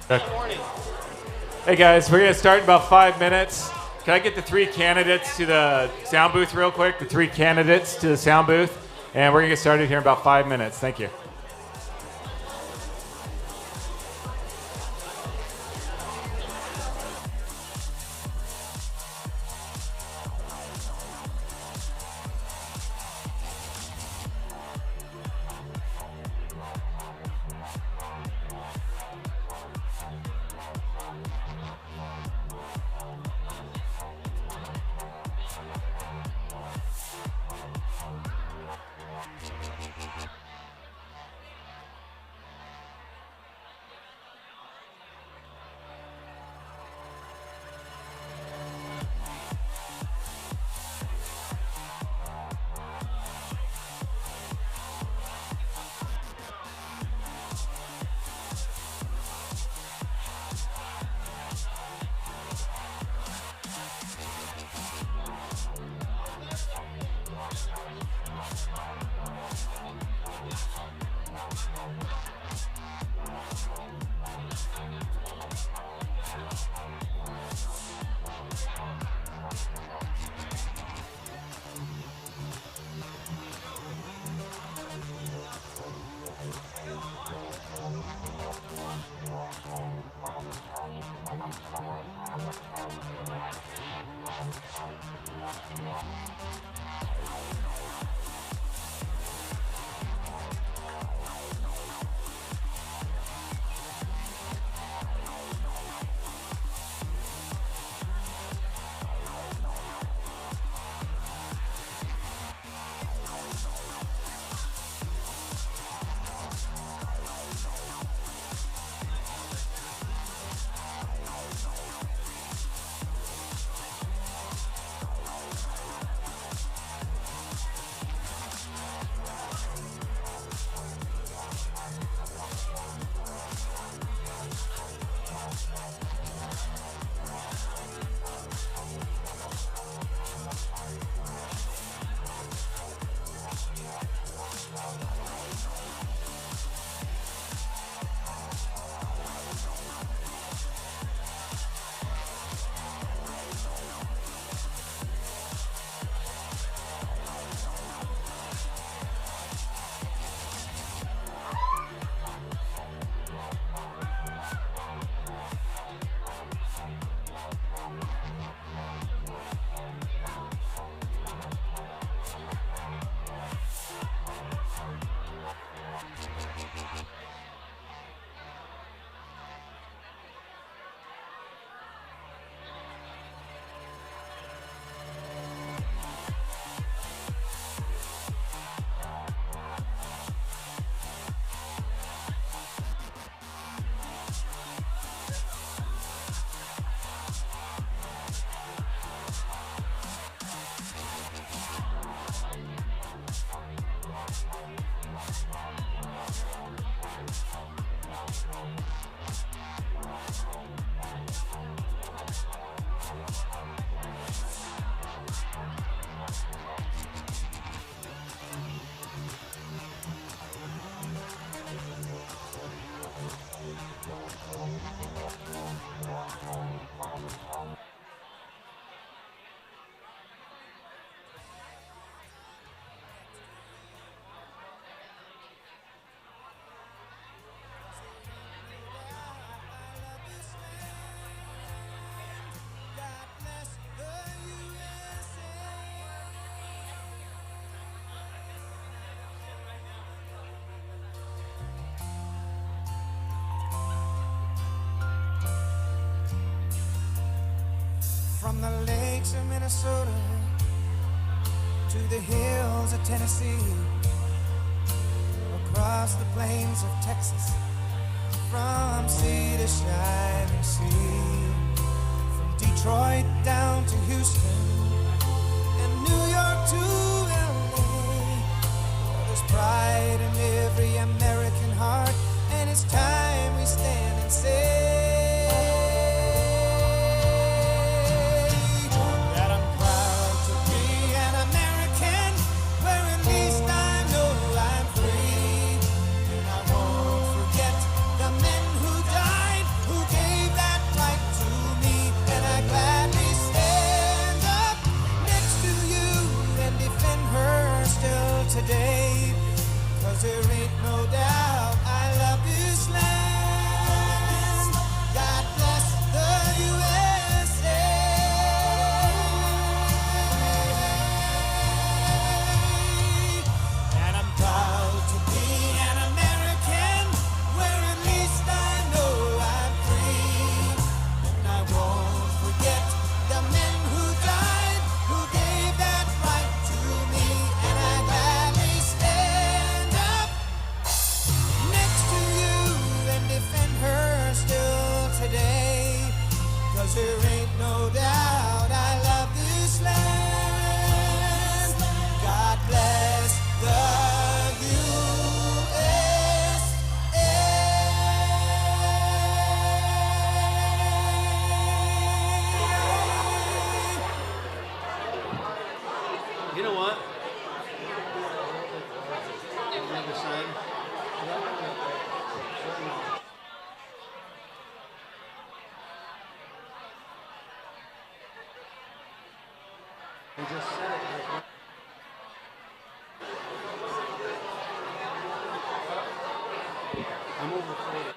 Okay. Hey guys, we're gonna start in about 5 minutes. Can I get the 3 candidates to the sound booth real quick? The 3 candidates to the sound booth, and we're gonna get started here in about 5 minutes. Thank you. From the lakes of Minnesota to the hills of Tennessee, across the plains of Texas, from sea to shining sea, from Detroit down to Houston and New York to LA. There's pride in every American heart, and it's time we stand and say that I'm proud to be an American, where at least I know I'm free. And I won't forget the men who died, who You know what? On the other side. He just said it. I'm over 40.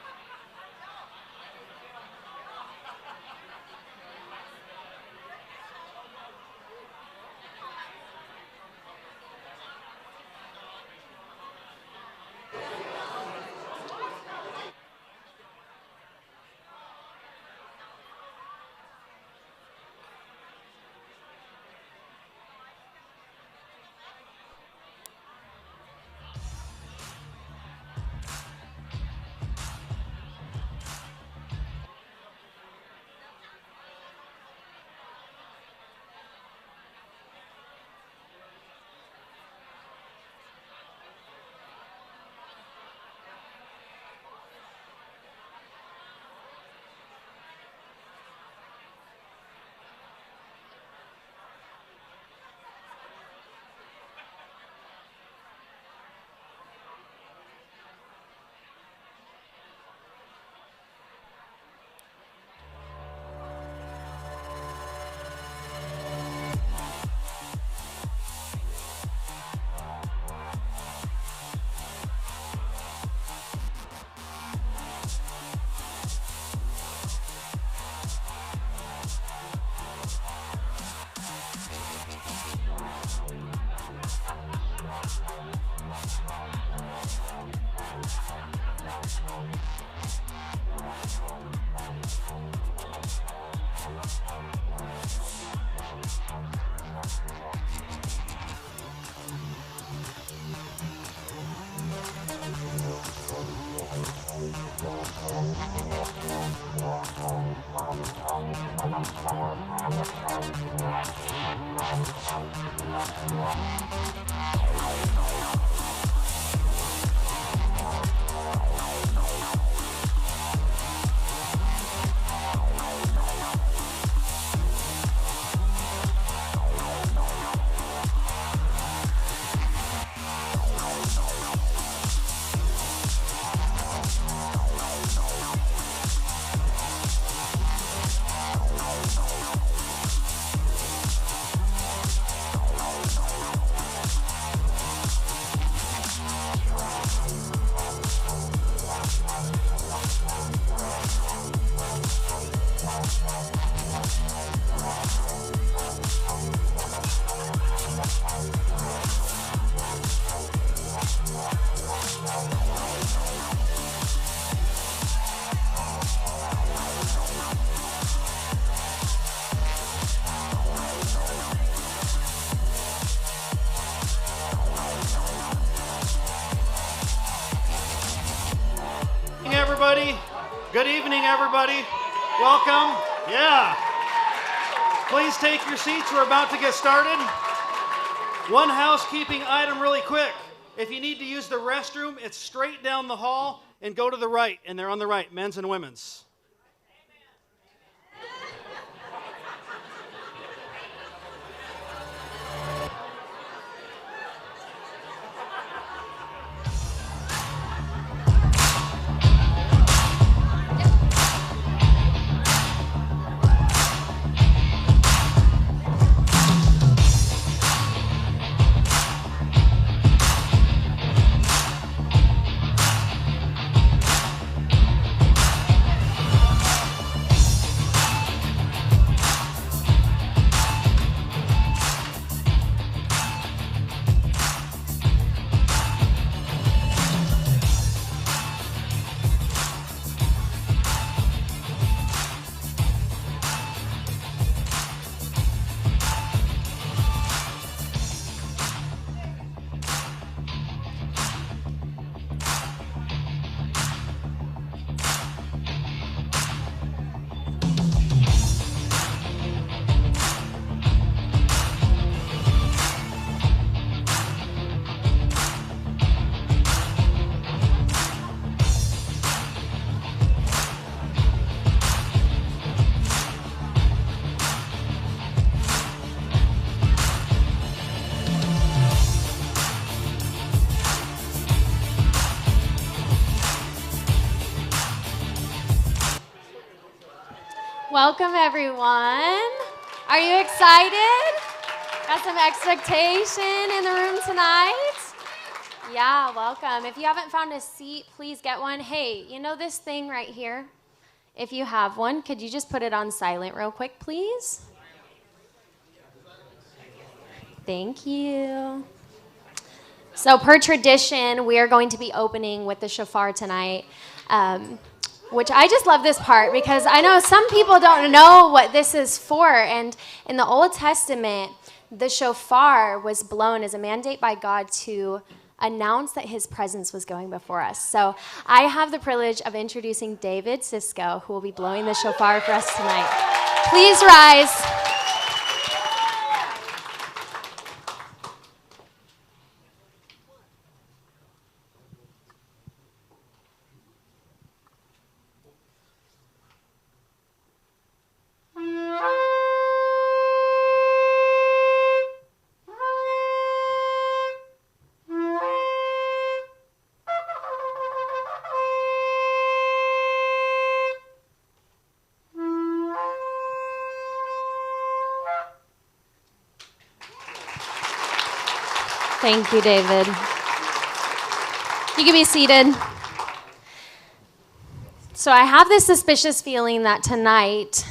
Everybody, good evening, everybody. Welcome. Yeah. Please take your seats. We're about to get started. One housekeeping item really quick. If you need to use the restroom, it's straight down the hall and go to the right, and they're on the right, men's and women's. Welcome, everyone. Are you excited? Got some expectation in the room tonight? Yeah, welcome. If you haven't found a seat, please get one. Hey, you know this thing right here? If you have one, could you just put it on silent real quick, please? Thank you. So per tradition, we are going to be opening with the shofar tonight. Which I just love this part because I know some people don't know what this is for. And in the Old Testament, the shofar was blown as a mandate by God to announce that his presence was going before us. So I have the privilege of introducing David Sisko, who will be blowing the shofar for us tonight. Please rise. Thank you, David. You can be seated. So I have this suspicious feeling that tonight,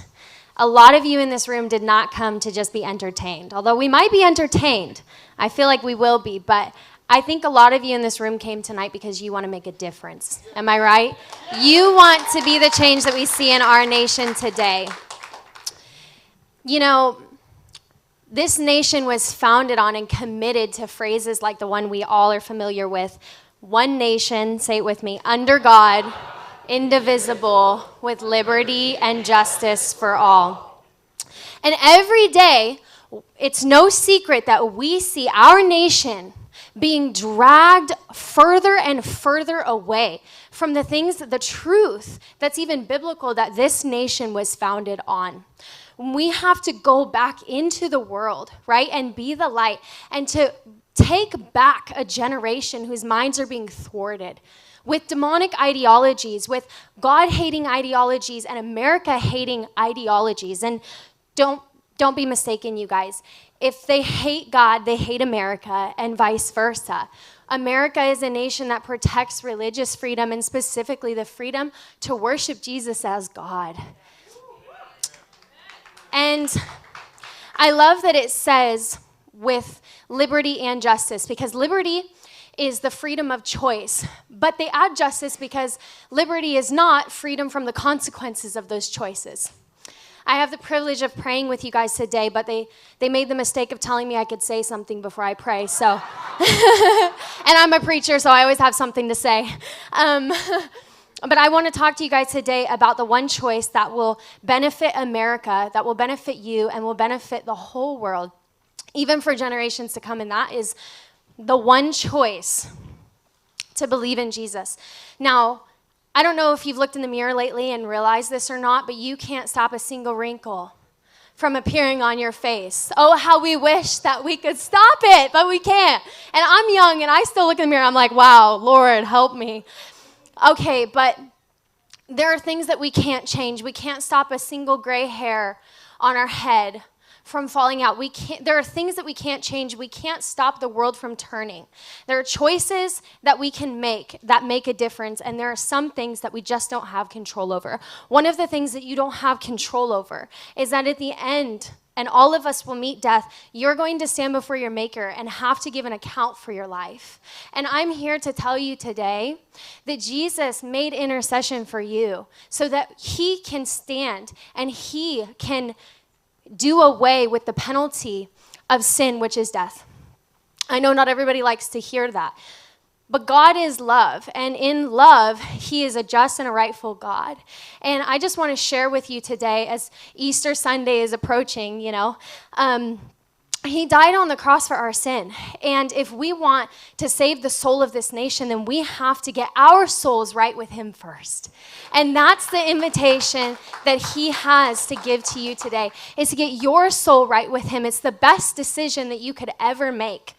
a lot of you in this room did not come to just be entertained. Although we might be entertained, I feel like we will be, but I think a lot of you in this room came tonight because you want to make a difference. Am I right? You want to be the change that we see in our nation today. You know, this nation was founded on and committed to phrases like the one we all are familiar with. One nation, say it with me, under God, indivisible, with liberty and justice for all. And every day, it's no secret that we see our nation being dragged further and further away from the things, the truth that's even biblical that this nation was founded on. We have to go back into the world, right, and be the light, and to take back a generation whose minds are being thwarted with demonic ideologies, with God-hating ideologies, and America-hating ideologies. And don't be mistaken, you guys. If they hate God, they hate America, and vice versa. America is a nation that protects religious freedom, and specifically the freedom to worship Jesus as God. And I love that it says with liberty and justice, because liberty is the freedom of choice, but they add justice because liberty is not freedom from the consequences of those choices. I have the privilege of praying with you guys today, but they made the mistake of telling me I could say something before I pray, so. And I'm a preacher, so I always have something to say. But I want to talk to you guys today about the one choice that will benefit America, that will benefit you, and will benefit the whole world, even for generations to come, and that is the one choice to believe in Jesus. Now, I don't know if you've looked in the mirror lately and realized this or not, but you can't stop a single wrinkle from appearing on your face. Oh, how we wish that we could stop it, but we can't. And I'm young, and I still look in the mirror, I'm like, wow, Lord, help me. Okay, but there are things that we can't change. We can't stop a single gray hair on our head from falling out. There are things that we can't change. We can't stop the world from turning. There are choices that we can make that make a difference, and there are some things that we just don't have control over. One of the things that you don't have control over is that at the end, and all of us will meet death, you're going to stand before your Maker and have to give an account for your life. And I'm here to tell you today that Jesus made intercession for you so that he can stand and he can do away with the penalty of sin, which is death. I know not everybody likes to hear that, but God is love, and in love, he is a just and a rightful God. And I just want to share with you today, as Easter Sunday is approaching, he died on the cross for our sin. And if we want to save the soul of this nation, then we have to get our souls right with him first. And that's the invitation that he has to give to you today, is to get your soul right with him. It's the best decision that you could ever make.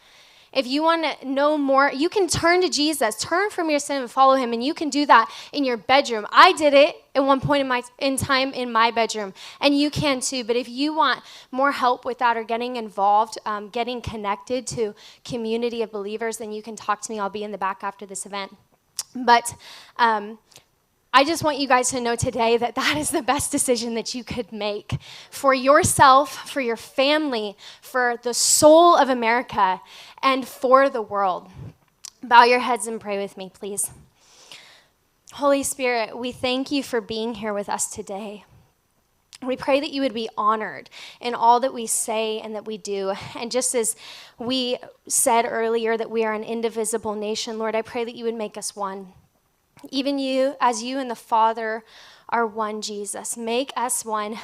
If you want to know more, you can turn to Jesus, turn from your sin and follow him, and you can do that in your bedroom. I did it at one point in time in my bedroom, and you can too. But if you want more help with that or getting involved, getting connected to community of believers, then you can talk to me. I'll be in the back after this event. But I just want you guys to know today that that is the best decision that you could make for yourself, for your family, for the soul of America, and for the world. Bow your heads and pray with me, please. Holy Spirit, we thank you for being here with us today. We pray that you would be honored in all that we say and that we do. And just as we said earlier that we are an indivisible nation, Lord, I pray that you would make us one. Even you, as you and the Father are one, Jesus. Make us one.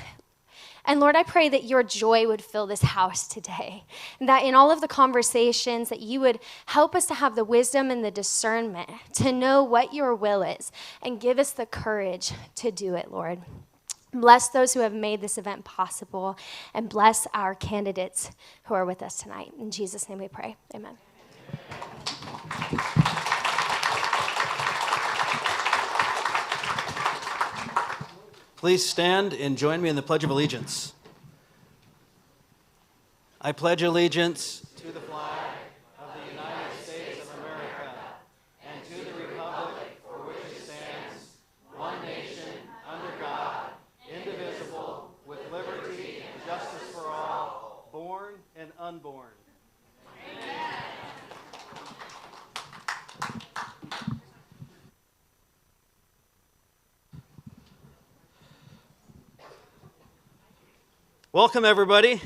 And Lord, I pray that your joy would fill this house today. And that in all of the conversations that you would help us to have the wisdom and the discernment to know what your will is and give us the courage to do it, Lord. Bless those who have made this event possible and bless our candidates who are with us tonight. In Jesus' name we pray. Amen. Please stand and join me in the Pledge of Allegiance. I pledge allegiance to the flag of the United States of America and to the republic for which it stands, one nation, under God, indivisible, with liberty and justice for all, born and unborn. Welcome, everybody,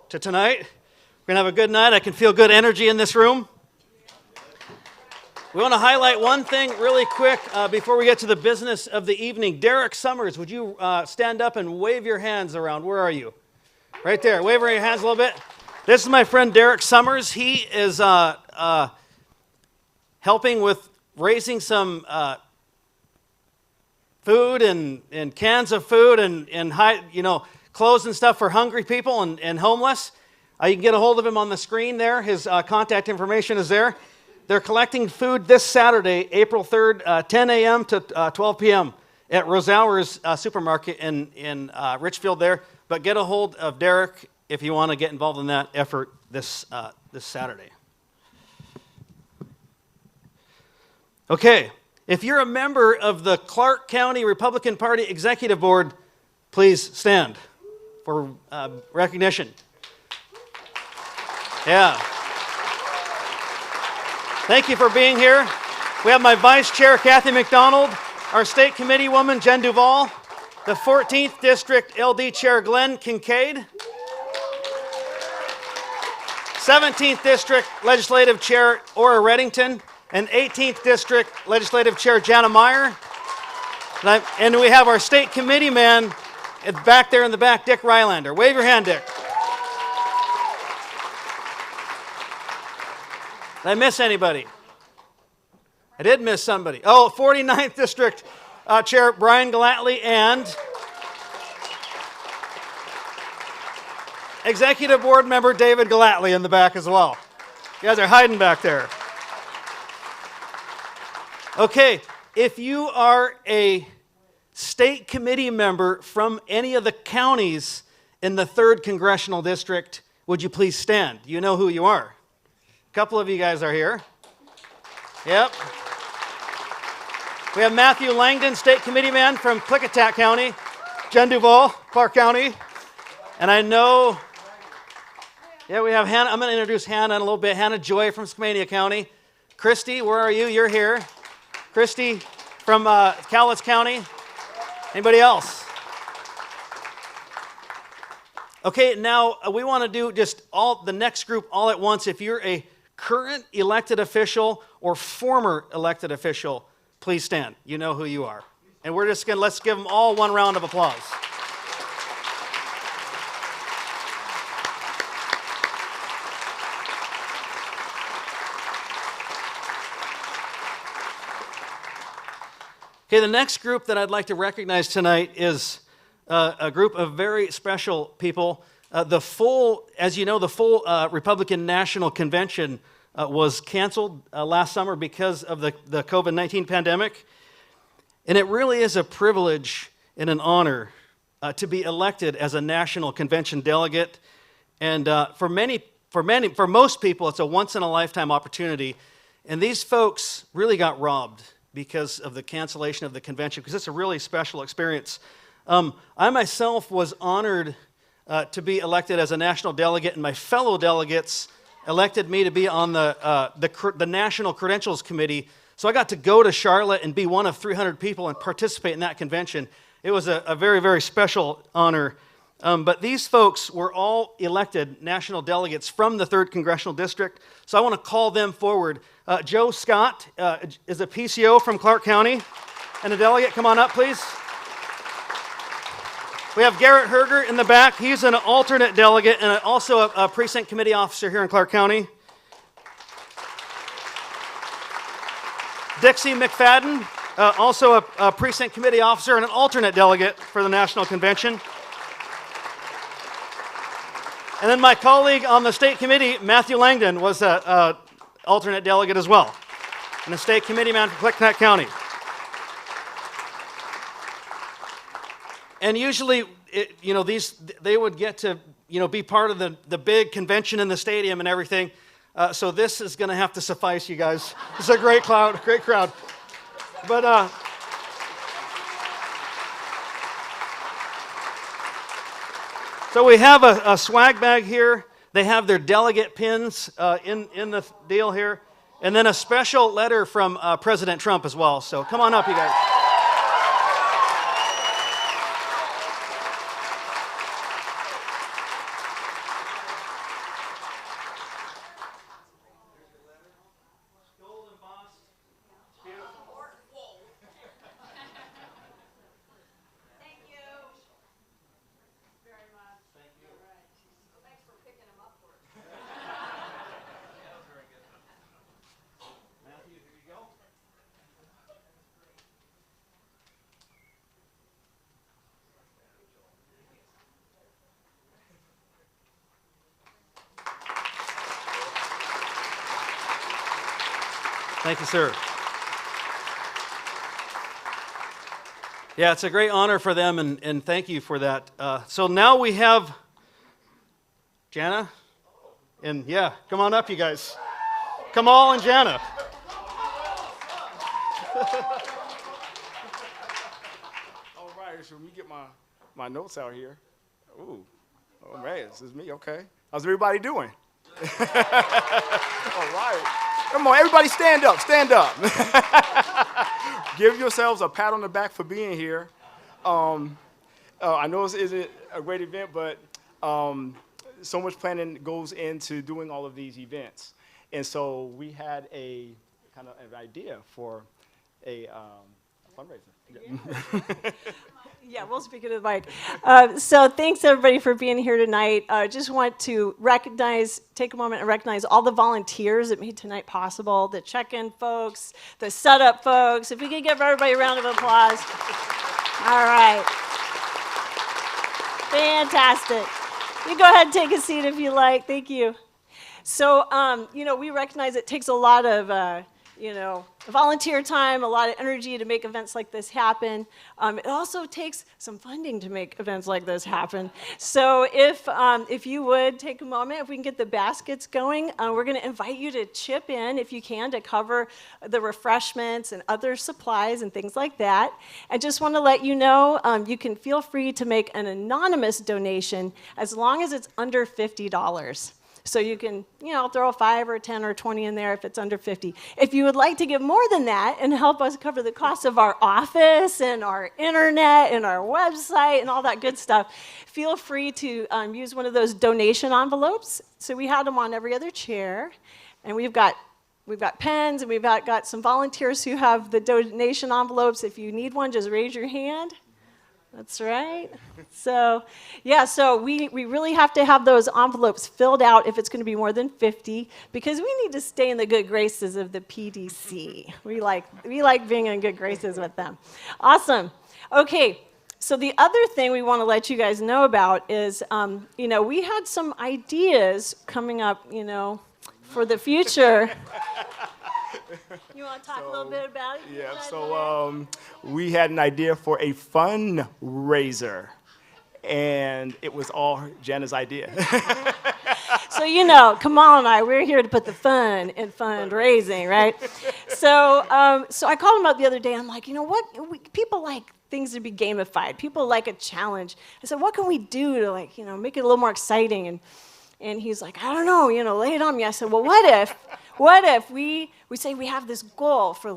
to tonight. We're going to have a good night. I can feel good energy in this room. We want to highlight one thing really quick before we get to the business of the evening. Derek Summers, would you stand up and wave your hands around? Where are you? Right there. Wave your hands a little bit. This is my friend Derek Summers. He is helping with raising some food and cans of food and clothes and stuff for hungry people and homeless. You can get a hold of him on the screen there. His contact information is there. They're collecting food this Saturday, April 3rd, 10 a.m. to 12 p.m. at Rosauer's supermarket in Richfield there. But get a hold of Derek if you want to get involved in that effort this Saturday. Okay, if you're a member of the Clark County Republican Party Executive Board, please stand for recognition. Yeah. Thank you for being here. We have my Vice Chair, Kathy McDonald, our State Committee woman, Jen Duvall, the 14th District LD Chair, Glenn Kincaid, 17th District Legislative Chair, Ora Reddington, and 18th District Legislative Chair, Jana Meyer. And we have our State Committee man back there in the back, Dick Rylander. Wave your hand, Dick. Did I miss anybody? I did miss somebody. Oh, 49th District Chair Brian Gallatley and Executive Board Member David Gallatley in the back as well. You guys are hiding back there. Okay, if you are a state committee member from any of the counties in the 3rd Congressional District, would you please stand? You know who you are. A couple of you guys are here. Yep. We have Matthew Langdon, State Committee man from Klickitat County, Jen Duvall, Clark County, and I know, we have Hannah. I'm going to introduce Hannah in a little bit. Hannah Joy from Skamania County. Christy, where are you? You're here. Christy from Cowlitz County. Anybody else? Okay, now we want to do just the next group all at once. If you're a current elected official or former elected official, please stand. You know who you are. And we're just going to, let's give them all one round of applause. Okay, the next group that I'd like to recognize tonight is a group of very special people. As you know, the full Republican National Convention was canceled last summer because of the COVID-19 pandemic. And it really is a privilege and an honor to be elected as a national convention delegate. And for most people, it's a once-in-a-lifetime opportunity. And these folks really got robbed because of the cancellation of the convention, because it's a really special experience. I myself was honored to be elected as a national delegate, and my fellow delegates elected me to be on the National Credentials Committee. So I got to go to Charlotte and be one of 300 people and participate in that convention. It was a very, very special honor. But these folks were all elected national delegates from the 3rd Congressional District. So I want to call them forward. Joe Scott is a PCO from Clark County. And a delegate, come on up, please. We have Garrett Herrera in the back. He's an alternate delegate and also a precinct committee officer here in Clark County. Dixie McFadden, also a precinct committee officer and an alternate delegate for the National Convention. And then my colleague on the state committee, Matthew Langdon, was an alternate delegate as well, and a state committee man for Clicknet County. And usually, they would get to, be part of the big convention in the stadium and everything. So this is going to have to suffice, you guys. It's a great crowd. But so we have a swag bag here. They have their delegate pins in the deal here, and then a special letter from President Trump as well. So come on up, you guys. Thank you, sir. Yeah, it's a great honor for them, and thank you for that. So now we have Jana, and yeah, come on up, you guys. Kamal and Jana. All right, so let me get my notes out here. Ooh, oh man, this is me, okay. How's everybody doing? All right. Come on, everybody stand up, stand up. Give yourselves a pat on the back for being here. I know this isn't a great event, but so much planning goes into doing all of these events. And so we had a kind of an idea for a fundraiser. Yeah, we'll speak into the mic. So thanks everybody for being here tonight. Just want to take a moment and recognize all the volunteers that made tonight possible, the check-in folks, the setup folks. If we could give everybody a round of applause. All right. Fantastic. You go ahead and take a seat if you like. Thank you. So, we recognize it takes a lot of, volunteer time, a lot of energy to make events like this happen. It also takes some funding to make events like this happen. So if you would take a moment, if we can get the baskets going, we're going to invite you to chip in, if you can, to cover the refreshments and other supplies and things like that. I just want to let you know, you can feel free to make an anonymous donation as long as it's under $50. So you can, throw a 5 or 10 or 20 in there if it's under 50. If you would like to give more than that and help us cover the cost of our office and our internet and our website and all that good stuff, feel free to use one of those donation envelopes. So we had them on every other chair, and we've got pens, and we've got some volunteers who have the donation envelopes. If you need one, just raise your hand. That's right. So, we really have to have those envelopes filled out if it's going to be more than 50, because we need to stay in the good graces of the PDC. We like being in good graces with them. Awesome. Okay. So the other thing we want to let you guys know about is, we had some ideas coming up, for the future. You want to talk a little bit about it? Yeah, so we had an idea for a fundraiser, and it was all Jana's idea. So, Kamal and I, we're here to put the fun in fundraising, right? So I called him up the other day. I'm like, people like things to be gamified. People like a challenge. I said, what can we do to make it a little more exciting? And he's like, I don't know, lay it on me. I said, well, what if we say we have this goal for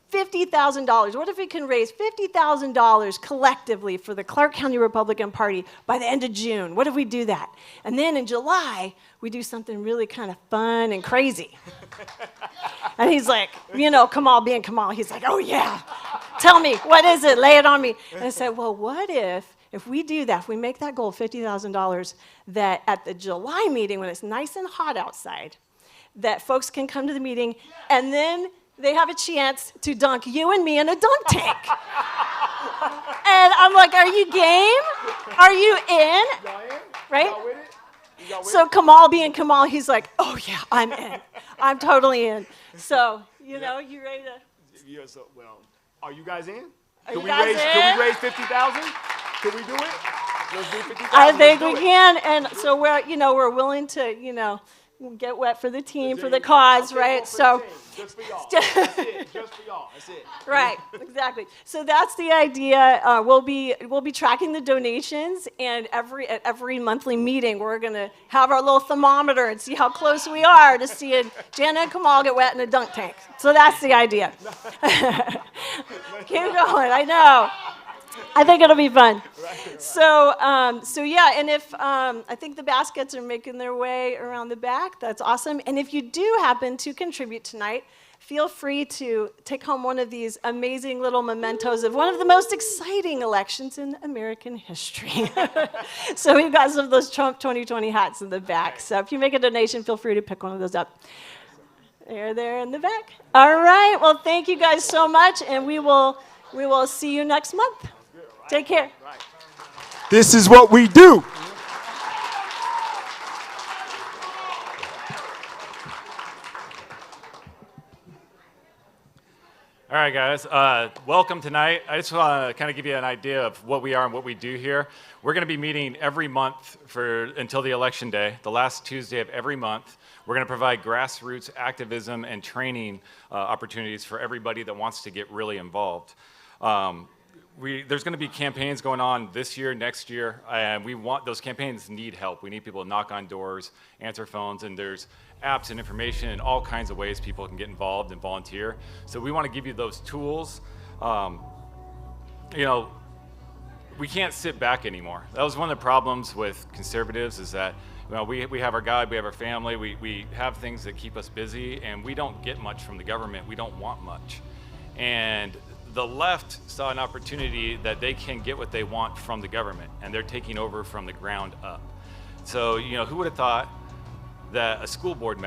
$50,000. What if we can raise $50,000 collectively for the Clark County Republican Party by the end of June? What if we do that? And then in July, we do something really kind of fun and crazy. And he's like, Kamal being Kamal, he's like, oh yeah, tell me, what is it? Lay it on me. And I said, well, what if we do that, if we make that goal $50,000, that at the July meeting, when it's nice and hot outside, that folks can come to the meeting, and then they have a chance to dunk you and me in a dunk tank. And I'm like, are you game? Are you in? Right? So Kamal being Kamal, he's like, oh yeah, I'm in. I'm totally in. So, you ready to? Yeah, well, are you guys in? Can we raise 50,000? Can we do it? Let's do 50,000. I think we can. And so we're willing to, get wet for the team, for the cause, right? So just for y'all. That's it. Just for y'all. That's it. Right, exactly. So that's the idea. We'll be tracking the donations, and at every monthly meeting, we're gonna have our little thermometer and see how close we are to seeing Jana and Kamal get wet in a dunk tank. So that's the idea. Keep going. I know. I think it'll be fun. So yeah, and if I think the baskets are making their way around the back, that's awesome. And if you do happen to contribute tonight, feel free to take home one of these amazing little mementos of one of the most exciting elections in American history. So we've got some of those Trump 2020 hats in the back. So if you make a donation, feel free to pick one of those up. They're there in the back. All right. Well, thank you guys so much, and we will see you next month. Take care. This is what we do. All right, guys. Welcome tonight. I just want to kind of give you an idea of what we are and what we do here. We're going to be meeting every month until the election day, the last Tuesday of every month. We're going to provide grassroots activism and training opportunities for everybody that wants to get really involved. There's going to be campaigns going on this year, next year, and those campaigns need help. We need people to knock on doors, answer phones, and there's apps and information and all kinds of ways people can get involved and volunteer. So we want to give you those tools. We can't sit back anymore. That was one of the problems with conservatives, is that we have our God, we have our family, we have things that keep us busy, and we don't get much from the government. We don't want much. And the left saw an opportunity that they can get what they want from the government, and they're taking over from the ground up. So, who would have thought that a school board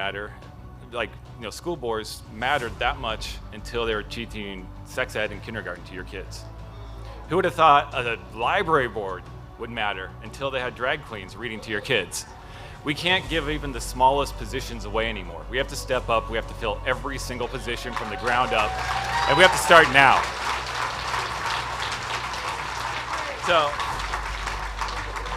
school boards mattered that much until they were teaching sex ed in kindergarten to your kids? Who would have thought a library board would matter until they had drag queens reading to your kids? We can't give even the smallest positions away anymore. We have to step up. We have to fill every single position from the ground up, and we have to start now. So,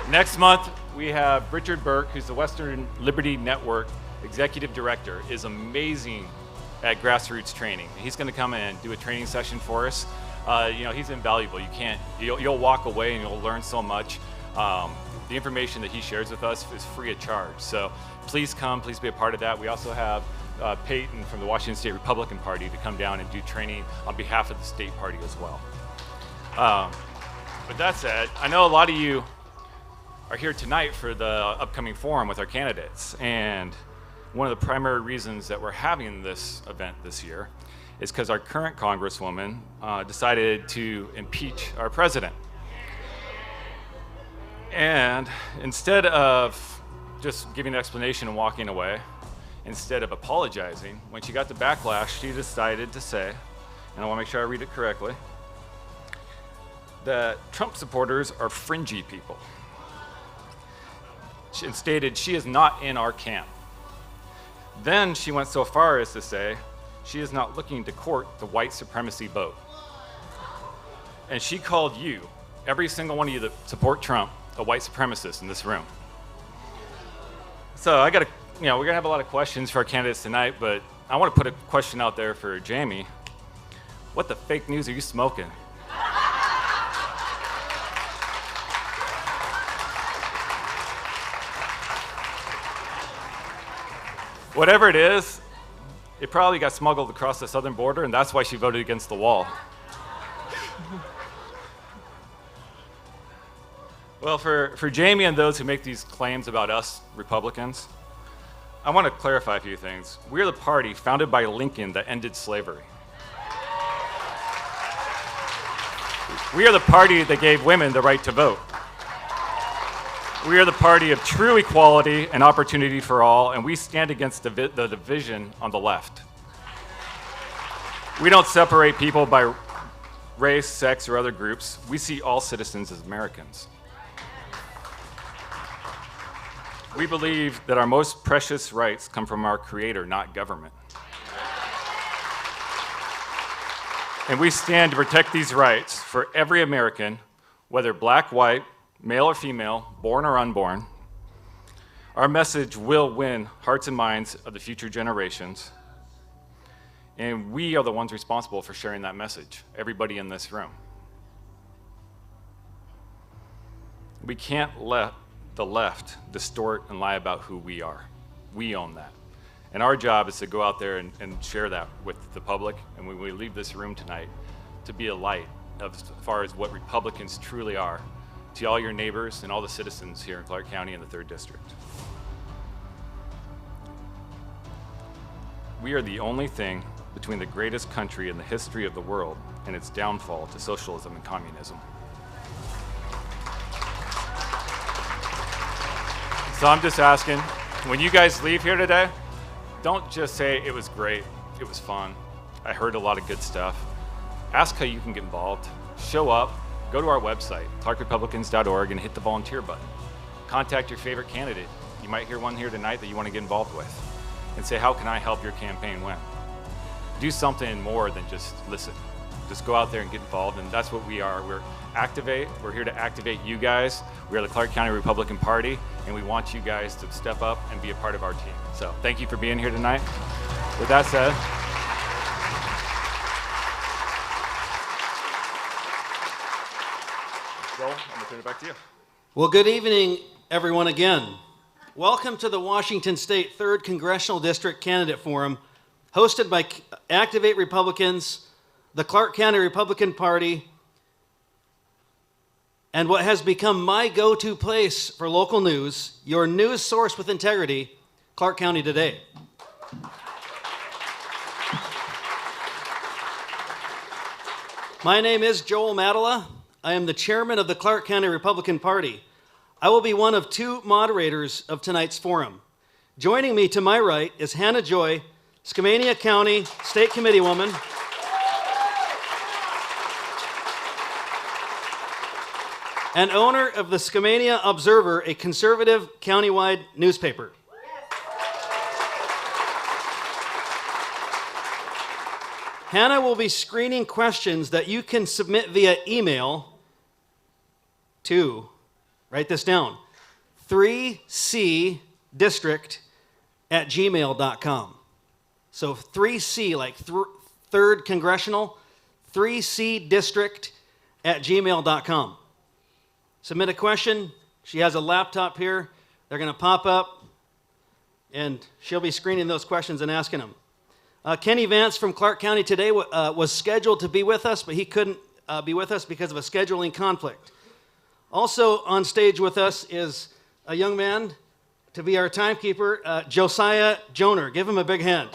next month, we have Richard Burke, who's the Western Liberty Network Executive Director, is amazing at grassroots training. He's going to come in and do a training session for us. He's invaluable. You'll walk away and you'll learn so much. The information that he shares with us is free of charge. So please come, please be a part of that. We also have Peyton from the Washington State Republican Party to come down and do training on behalf of the state party as well. With that said, I know a lot of you are here tonight for the upcoming forum with our candidates. And one of the primary reasons that we're having this event this year is because our current Congresswoman decided to impeach our president. And instead of just giving an explanation and walking away, instead of apologizing, when she got the backlash, she decided to say, and I want to make sure I read it correctly, that Trump supporters are fringy people. She stated she is not in our camp. Then she went so far as to say she is not looking to court the white supremacy vote. And she called you, every single one of you that support Trump, a white supremacist in this room. So we're gonna have a lot of questions for our candidates tonight, but I want to put a question out there for Jaime. What the fake news are you smoking? Whatever it is, it probably got smuggled across the southern border, and that's why she voted against the wall. Well, for Jaime and those who make these claims about us Republicans, I want to clarify a few things. We're the party founded by Lincoln that ended slavery. We are the party that gave women the right to vote. We are the party of true equality and opportunity for all, and we stand against the division on the left. We don't separate people by race, sex, or other groups. We see all citizens as Americans. We believe that our most precious rights come from our Creator, not government. And we stand to protect these rights for every American, whether black, white, male or female, born or unborn. Our message will win hearts and minds of the future generations. And we are the ones responsible for sharing that message, everybody in this room. We can't let the left distort and lie about who we are. We own that. And our job is to go out there and share that with the public, and when we leave this room tonight, to be a light as far as what Republicans truly are to all your neighbors and all the citizens here in Clark County and the 3rd District. We are the only thing between the greatest country in the history of the world and its downfall to socialism and communism. So I'm just asking, when you guys leave here today, don't just say it was great, it was fun, I heard a lot of good stuff. Ask how you can get involved. Show up, go to our website, clarkrepublicans.org, and hit the volunteer button. Contact your favorite candidate. You might hear one here tonight that you want to get involved with, and say, how can I help your campaign win? Do something more than just listen. Just go out there and get involved, and that's what we are. We're here to activate you guys. We are the Clark County Republican Party, and we want you guys to step up and be a part of our team. So thank you for being here tonight. With that said, Joel, I'm gonna turn it back to you. Well, good evening, everyone, again. Welcome to the Washington State 3rd Congressional District Candidate Forum, hosted by Activate Republicans, the Clark County Republican Party, and what has become my go-to place for local news, your news source with integrity, Clark County Today. My name is Joel Matala. I am the chairman of the Clark County Republican Party. I will be one of 2 moderators of tonight's forum. Joining me to my right is Hannah Joy, Skamania County State Committeewoman, and owner of the Skamania Observer, a conservative countywide newspaper. Hannah will be screening questions that you can submit via email to, write this down, 3cdistrict@gmail.com. So 3C, like 3rd Congressional, 3cdistrict@gmail.com. Submit a question. She has a laptop here. They're going to pop up, and she'll be screening those questions and asking them. Kenny Vance from Clark County Today was scheduled to be with us, but he couldn't be with us because of a scheduling conflict. Also on stage with us is a young man to be our timekeeper, Josiah Joner. Give him a big hand.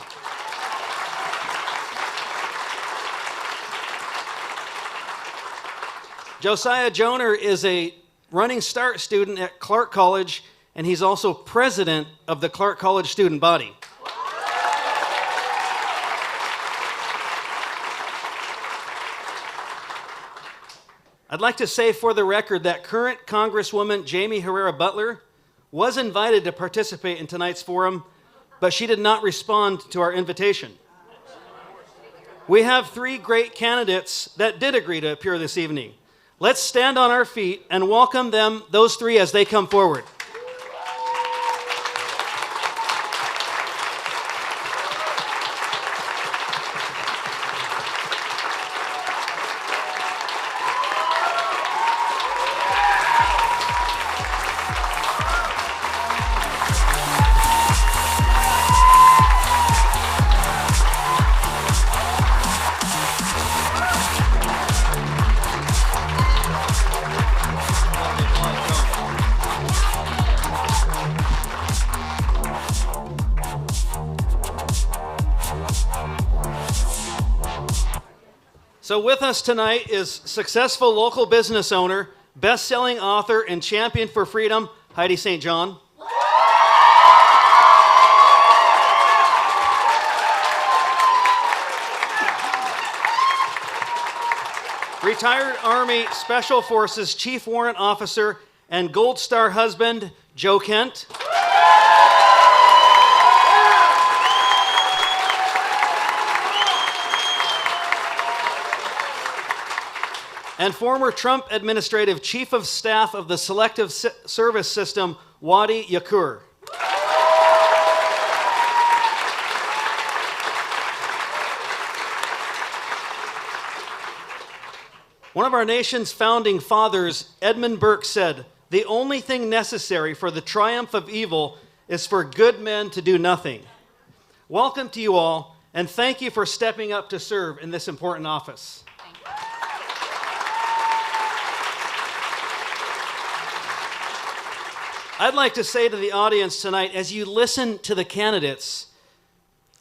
Josiah Joner is a Running Start student at Clark College, and he's also president of the Clark College student body. I'd like to say for the record that current Congresswoman Jaime Herrera Beutler was invited to participate in tonight's forum, but she did not respond to our invitation. We have 3 great candidates that did agree to appear this evening. Let's stand on our feet and welcome them, those 3, as they come forward. So with us tonight is successful local business owner, best-selling author, and champion for freedom, Heidi St. Retired Army Special Forces Chief Warrant Officer and Gold Star husband, Joe Kent. And former Trump administrative Chief of Staff of the Selective Service System, Wadi Yakhour. One of our nation's founding fathers, Edmund Burke, said, "The only thing necessary for the triumph of evil is for good men to do nothing." Welcome to you all, and thank you for stepping up to serve in this important office. I'd like to say to the audience tonight, as you listen to the candidates,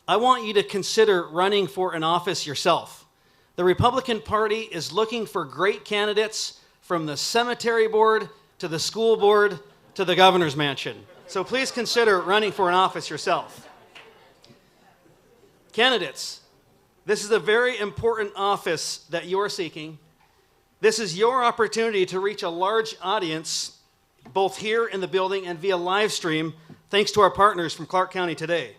I want you to consider running for an office yourself. The Republican Party is looking for great candidates from the cemetery board to the school board to the governor's mansion. So please consider running for an office yourself. Candidates, this is a very important office that you're seeking. This is your opportunity to reach a large audience both here in the building and via live stream, thanks to our partners from Clark County Today.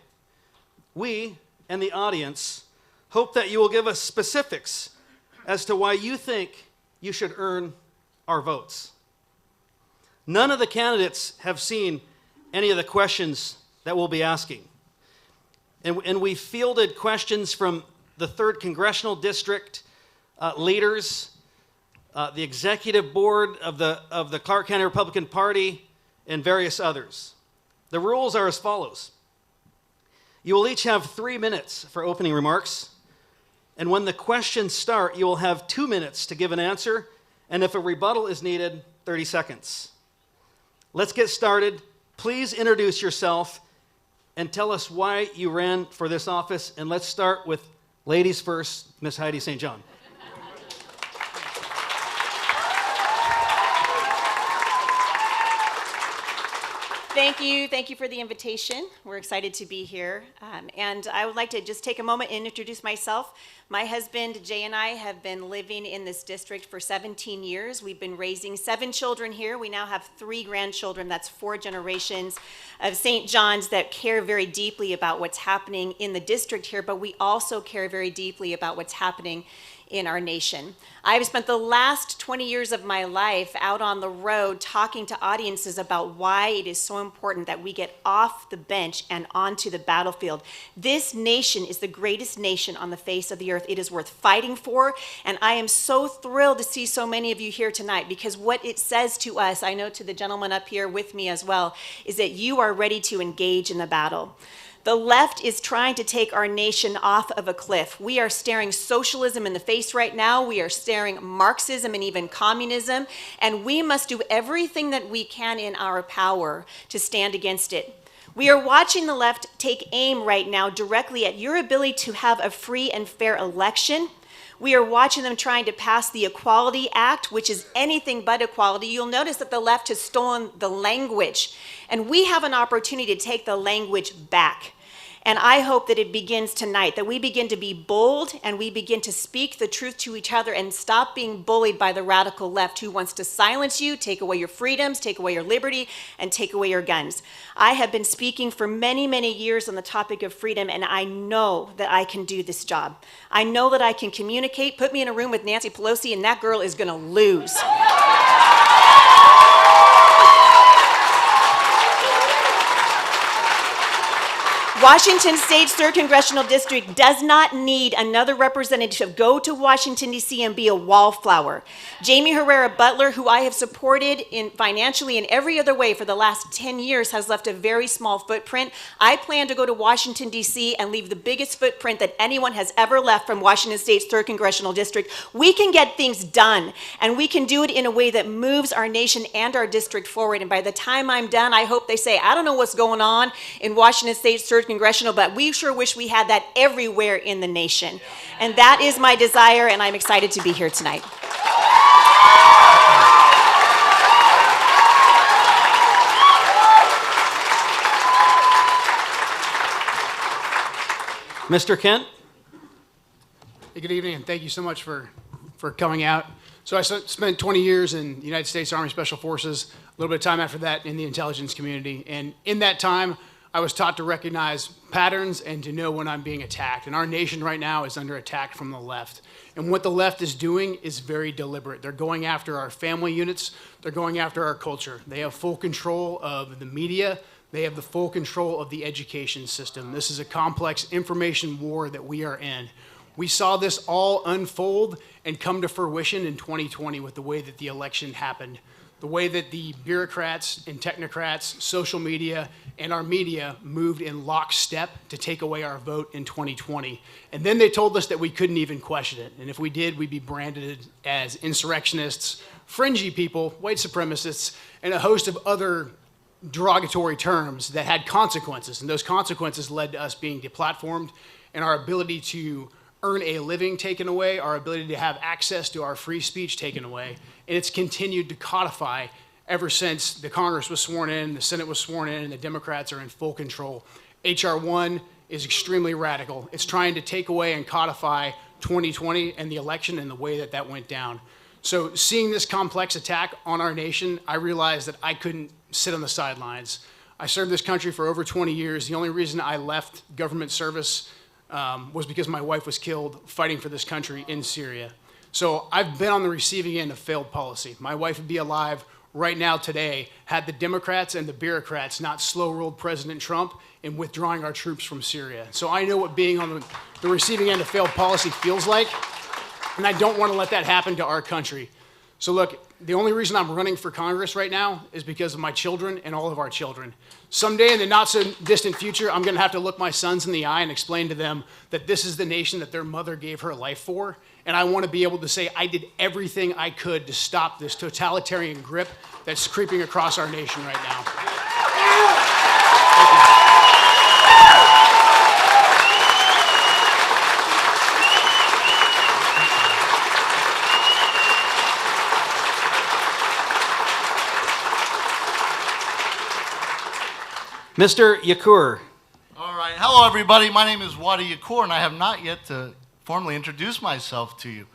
We and the audience hope that you will give us specifics as to why you think you should earn our votes. None of the candidates have seen any of the questions that we'll be asking. And we fielded questions from the 3rd Congressional District leaders, the executive board of the Clark County Republican Party, and various others. The rules are as follows. You will each have 3 minutes for opening remarks, and when the questions start, you will have 2 minutes to give an answer, and if a rebuttal is needed, 30 seconds. Let's get started. Please introduce yourself and tell us why you ran for this office, and let's start with ladies first, Ms. Heidi St. Thank you for the invitation. We're excited to be here. And I would like to just take a moment and introduce myself. My husband, Jay, and I have been living in this district for 17 years. We've been raising 7 children here. We now have 3 grandchildren. That's 4 generations of St. John's that care very deeply about what's happening in the district here, but we also care very deeply about what's happening in our nation. I've spent the last 20 years of my life out on the road talking to audiences about why it is so important that we get off the bench and onto the battlefield. This nation is the greatest nation on the face of the earth. It is worth fighting for, and I am so thrilled to see so many of you here tonight, because what it says to us, I know to the gentleman up here with me as well, is that you are ready to engage in the battle. The left is trying to take our nation off of a cliff. We are staring socialism in the face right now. We are staring Marxism and even communism, and we must do everything that we can in our power to stand against it. We are watching the left take aim right now directly at your ability to have a free and fair election. We are watching them trying to pass the Equality Act, which is anything but equality. You'll notice that the left has stolen the language, and we have an opportunity to take the language back. And I hope that it begins tonight, that we begin to be bold and we begin to speak the truth to each other and stop being bullied by the radical left who wants to silence you, take away your freedoms, take away your liberty, and take away your guns. I have been speaking for many, many years on the topic of freedom, and I know that I can do this job. I know that I can communicate. Put me in a room with Nancy Pelosi, and that girl is going to lose. Washington State's 3rd Congressional District does not need another representative to go to Washington, D.C. and be a wallflower. Jaime Herrera Beutler, who I have supported financially in every other way for the last 10 years, has left a very small footprint. I plan to go to Washington, D.C. and leave the biggest footprint that anyone has ever left from Washington State's 3rd Congressional District. We can get things done, and we can do it in a way that moves our nation and our district forward. And by the time I'm done, I hope they say, I don't know what's going on in Washington State's 3rd Congressional, but we sure wish we had that everywhere in the nation. And that is my desire, and I'm excited to be here tonight. Mr. Kent? Hey, good evening, and thank you so much for coming out. So I spent 20 years in the United States Army Special Forces, a little bit of time after that in the intelligence community. And in that time, I was taught to recognize patterns and to know when I'm being attacked. And our nation right now is under attack from the left. And what the left is doing is very deliberate. They're going after our family units. They're going after our culture. They have full control of the media. They have the full control of the education system. This is a complex information war that we are in. We saw this all unfold and come to fruition in 2020 with the way that the election happened. The way that the bureaucrats and technocrats, social media, and our media moved in lockstep to take away our vote in 2020. And then they told us that we couldn't even question it. And if we did, we'd be branded as insurrectionists, fringy people, white supremacists, and a host of other derogatory terms that had consequences. And those consequences led to us being deplatformed and our ability to earn a living taken away, our ability to have access to our free speech taken away. And it's continued to codify ever since the Congress was sworn in, the Senate was sworn in, and the Democrats are in full control. H.R. 1 is extremely radical. It's trying to take away and codify 2020 and the election and the way that that went down. So seeing this complex attack on our nation, I realized that I couldn't sit on the sidelines. I served this country for over 20 years. The only reason I left government service was because my wife was killed fighting for this country in Syria. So I've been on the receiving end of failed policy. My wife would be alive right now today had the Democrats and the bureaucrats not slow-rolled President Trump in withdrawing our troops from Syria. So I know what being on the receiving end of failed policy feels like, and I don't want to let that happen to our country. So look, the only reason I'm running for Congress right now is because of my children and all of our children. Someday in the not so distant future, I'm going to have to look my sons in the eye and explain to them that this is the nation that their mother gave her life for. And I want to be able to say I did everything I could to stop this totalitarian grip that's creeping across our nation right now. Thank you. Mr. Yakhour. All right. Hello, everybody. My name is Wadi Yakhour, and I have not yet to formally introduce myself to you.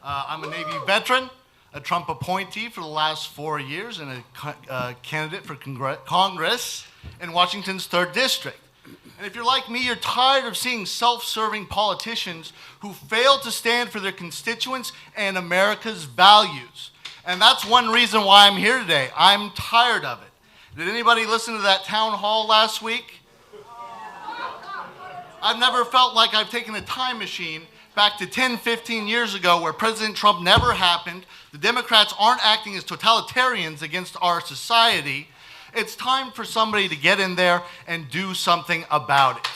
I'm a Navy veteran, a Trump appointee for the last 4 years, and a candidate for Congress in Washington's 3rd District. And if you're like me, you're tired of seeing self-serving politicians who fail to stand for their constituents and America's values. And that's one reason why I'm here today. I'm tired of it. Did anybody listen to that town hall last week? I've never felt like I've taken a time machine back to 10, 15 years ago where President Trump never happened. The Democrats aren't acting as totalitarians against our society. It's time for somebody to get in there and do something about it.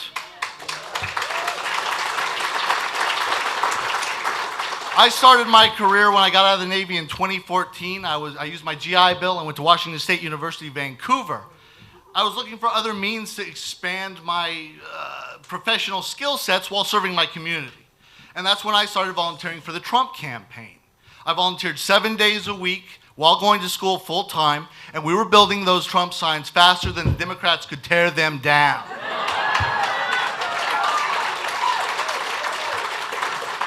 I started my career when I got out of the Navy in 2014. I used my GI Bill and went to Washington State University, Vancouver. I was looking for other means to expand my professional skill sets while serving my community. And that's when I started volunteering for the Trump campaign. I volunteered 7 days a week while going to school full time, and we were building those Trump signs faster than the Democrats could tear them down.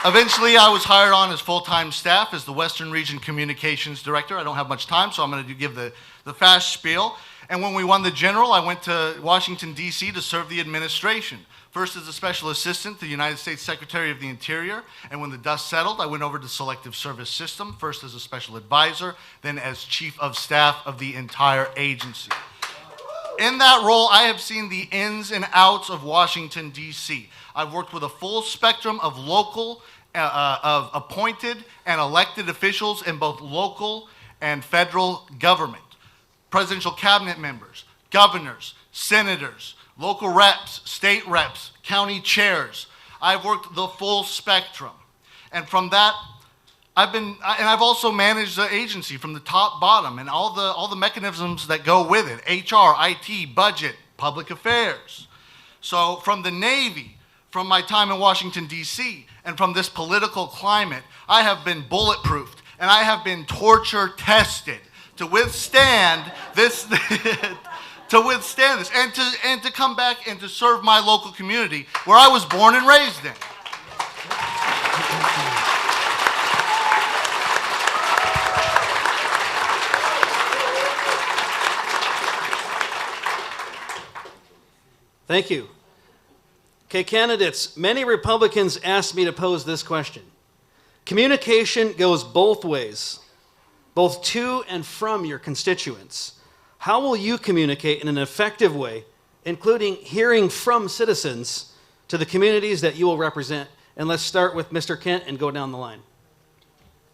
Eventually, I was hired on as full-time staff as the Western Region Communications Director. I don't have much time, so I'm going to give the fast spiel. And when we won the general, I went to Washington, D.C. to serve the administration. First as a special assistant to the United States Secretary of the Interior, and when the dust settled, I went over to Selective Service System, first as a special advisor, then as chief of staff of the entire agency. In that role, I have seen the ins and outs of Washington, D.C. I've worked with a full spectrum of local, of appointed and elected officials in both local and federal government. Presidential cabinet members, governors, senators, local reps, state reps, county chairs. I've worked the full spectrum. And from that, I've also managed the agency from the top, bottom, and all the mechanisms that go with it, HR, IT, budget, public affairs. So from the Navy, from my time in Washington, D.C., and from this political climate, I have been bulletproofed, and I have been torture tested to withstand this, and to come back and to serve my local community where I was born and raised in. Thank you. Okay, candidates, many Republicans asked me to pose this question. Communication goes both ways, both to and from your constituents. How will you communicate in an effective way, including hearing from citizens to the communities that you will represent? And let's start with Mr. Kent and go down the line.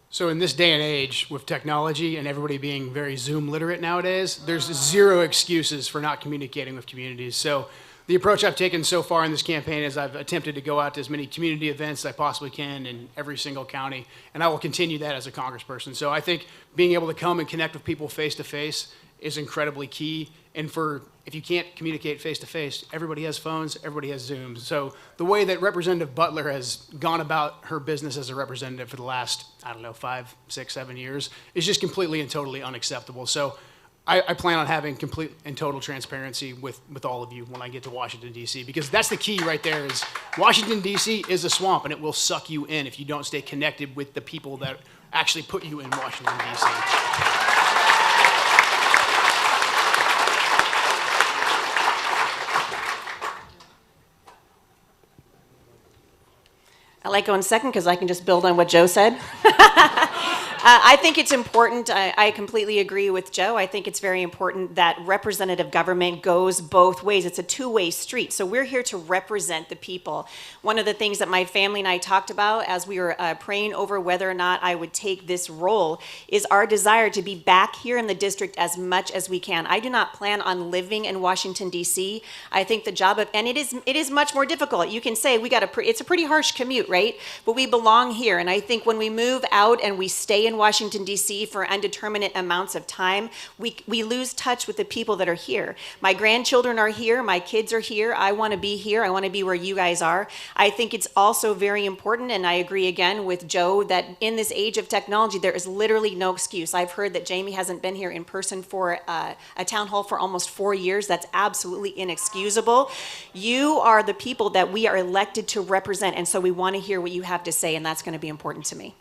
So in this day and age, with technology and everybody being very Zoom literate nowadays, there's zero excuses for not communicating with communities. So the approach I've taken so far in this campaign is I've attempted to go out to as many community events as I possibly can in every single county, and I will continue that as a congressperson. So I think being able to come and connect with people face to face is incredibly key. And if you can't communicate face to face, everybody has phones, everybody has Zooms. So the way that Representative Beutler has gone about her business as a representative for the last, 5, 6, 7 years is just completely and totally unacceptable. So I plan on having complete and total transparency with all of you when I get to Washington, D.C., because that's the key right there is Washington, D.C. is a swamp, and it will suck you in if you don't stay connected with the people that actually put you in Washington, D.C. I like going second because I can just build on what Joe said. I think it's important. I completely agree with Joe. I think it's very important that representative government goes both ways. It's a two-way street. So we're here to represent the people. One of the things that my family and I talked about as we were praying over whether or not I would take this role is our desire to be back here in the district as much as we can. I do not plan on living in Washington, D.C. I think the job of, and it is much more difficult. You can say it's a pretty harsh commute, right? But we belong here. And I think when we move out and we stay in Washington, D.C. for undeterminate amounts of time, we lose touch with the people that are here. My grandchildren are here. My kids are here. I want to be here. I want to be where you guys are. I think it's also very important, and I agree again with Joe, that in this age of technology, there is literally no excuse. I've heard that Jaime hasn't been here in person for a town hall for almost 4 years. That's absolutely inexcusable. You are the people that we are elected to represent, and so we want to hear what you have to say, and that's going to be important to me.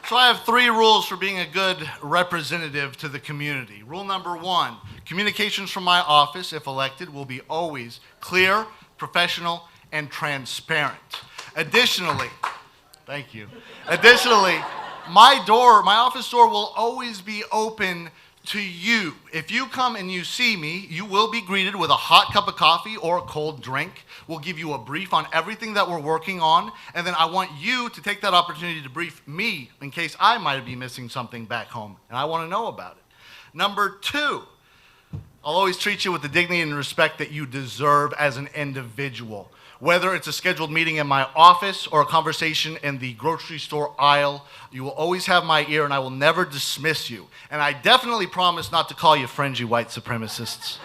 So I have 3 rules for being a good representative to the community. Rule number 1, communications from my office, if elected, will be always clear, professional, and transparent. Additionally, thank you. Additionally, my office door will always be open to you. If you come and you see me, you will be greeted with a hot cup of coffee or a cold drink. We'll give you a brief on everything that we're working on, and then I want you to take that opportunity to brief me in case I might be missing something back home, and I want to know about it. Number 2, I'll always treat you with the dignity and respect that you deserve as an individual. Whether it's a scheduled meeting in my office or a conversation in the grocery store aisle, you will always have my ear and I will never dismiss you. And I definitely promise not to call you fringy white supremacists.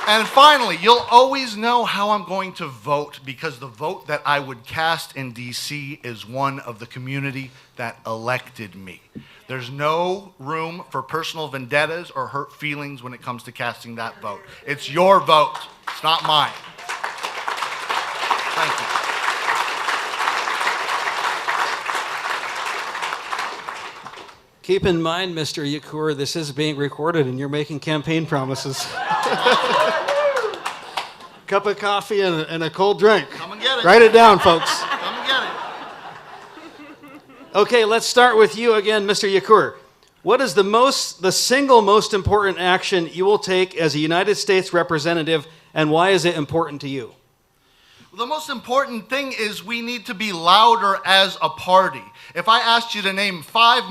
And finally, you'll always know how I'm going to vote because the vote that I would cast in D.C. is one of the community that elected me. There's no room for personal vendettas or hurt feelings when it comes to casting that vote. It's your vote. It's not mine. Thank you. Keep in mind, Mr. Yakhour, this is being recorded and you're making campaign promises. Cup of coffee and a cold drink. Come and get it. Write it down, folks. Come and get it. Okay, let's start with you again, Mr. Yakhour. What is the single most important action you will take as a United States representative, and why is it important to you? The most important thing is we need to be louder as a party. If I asked you to name 5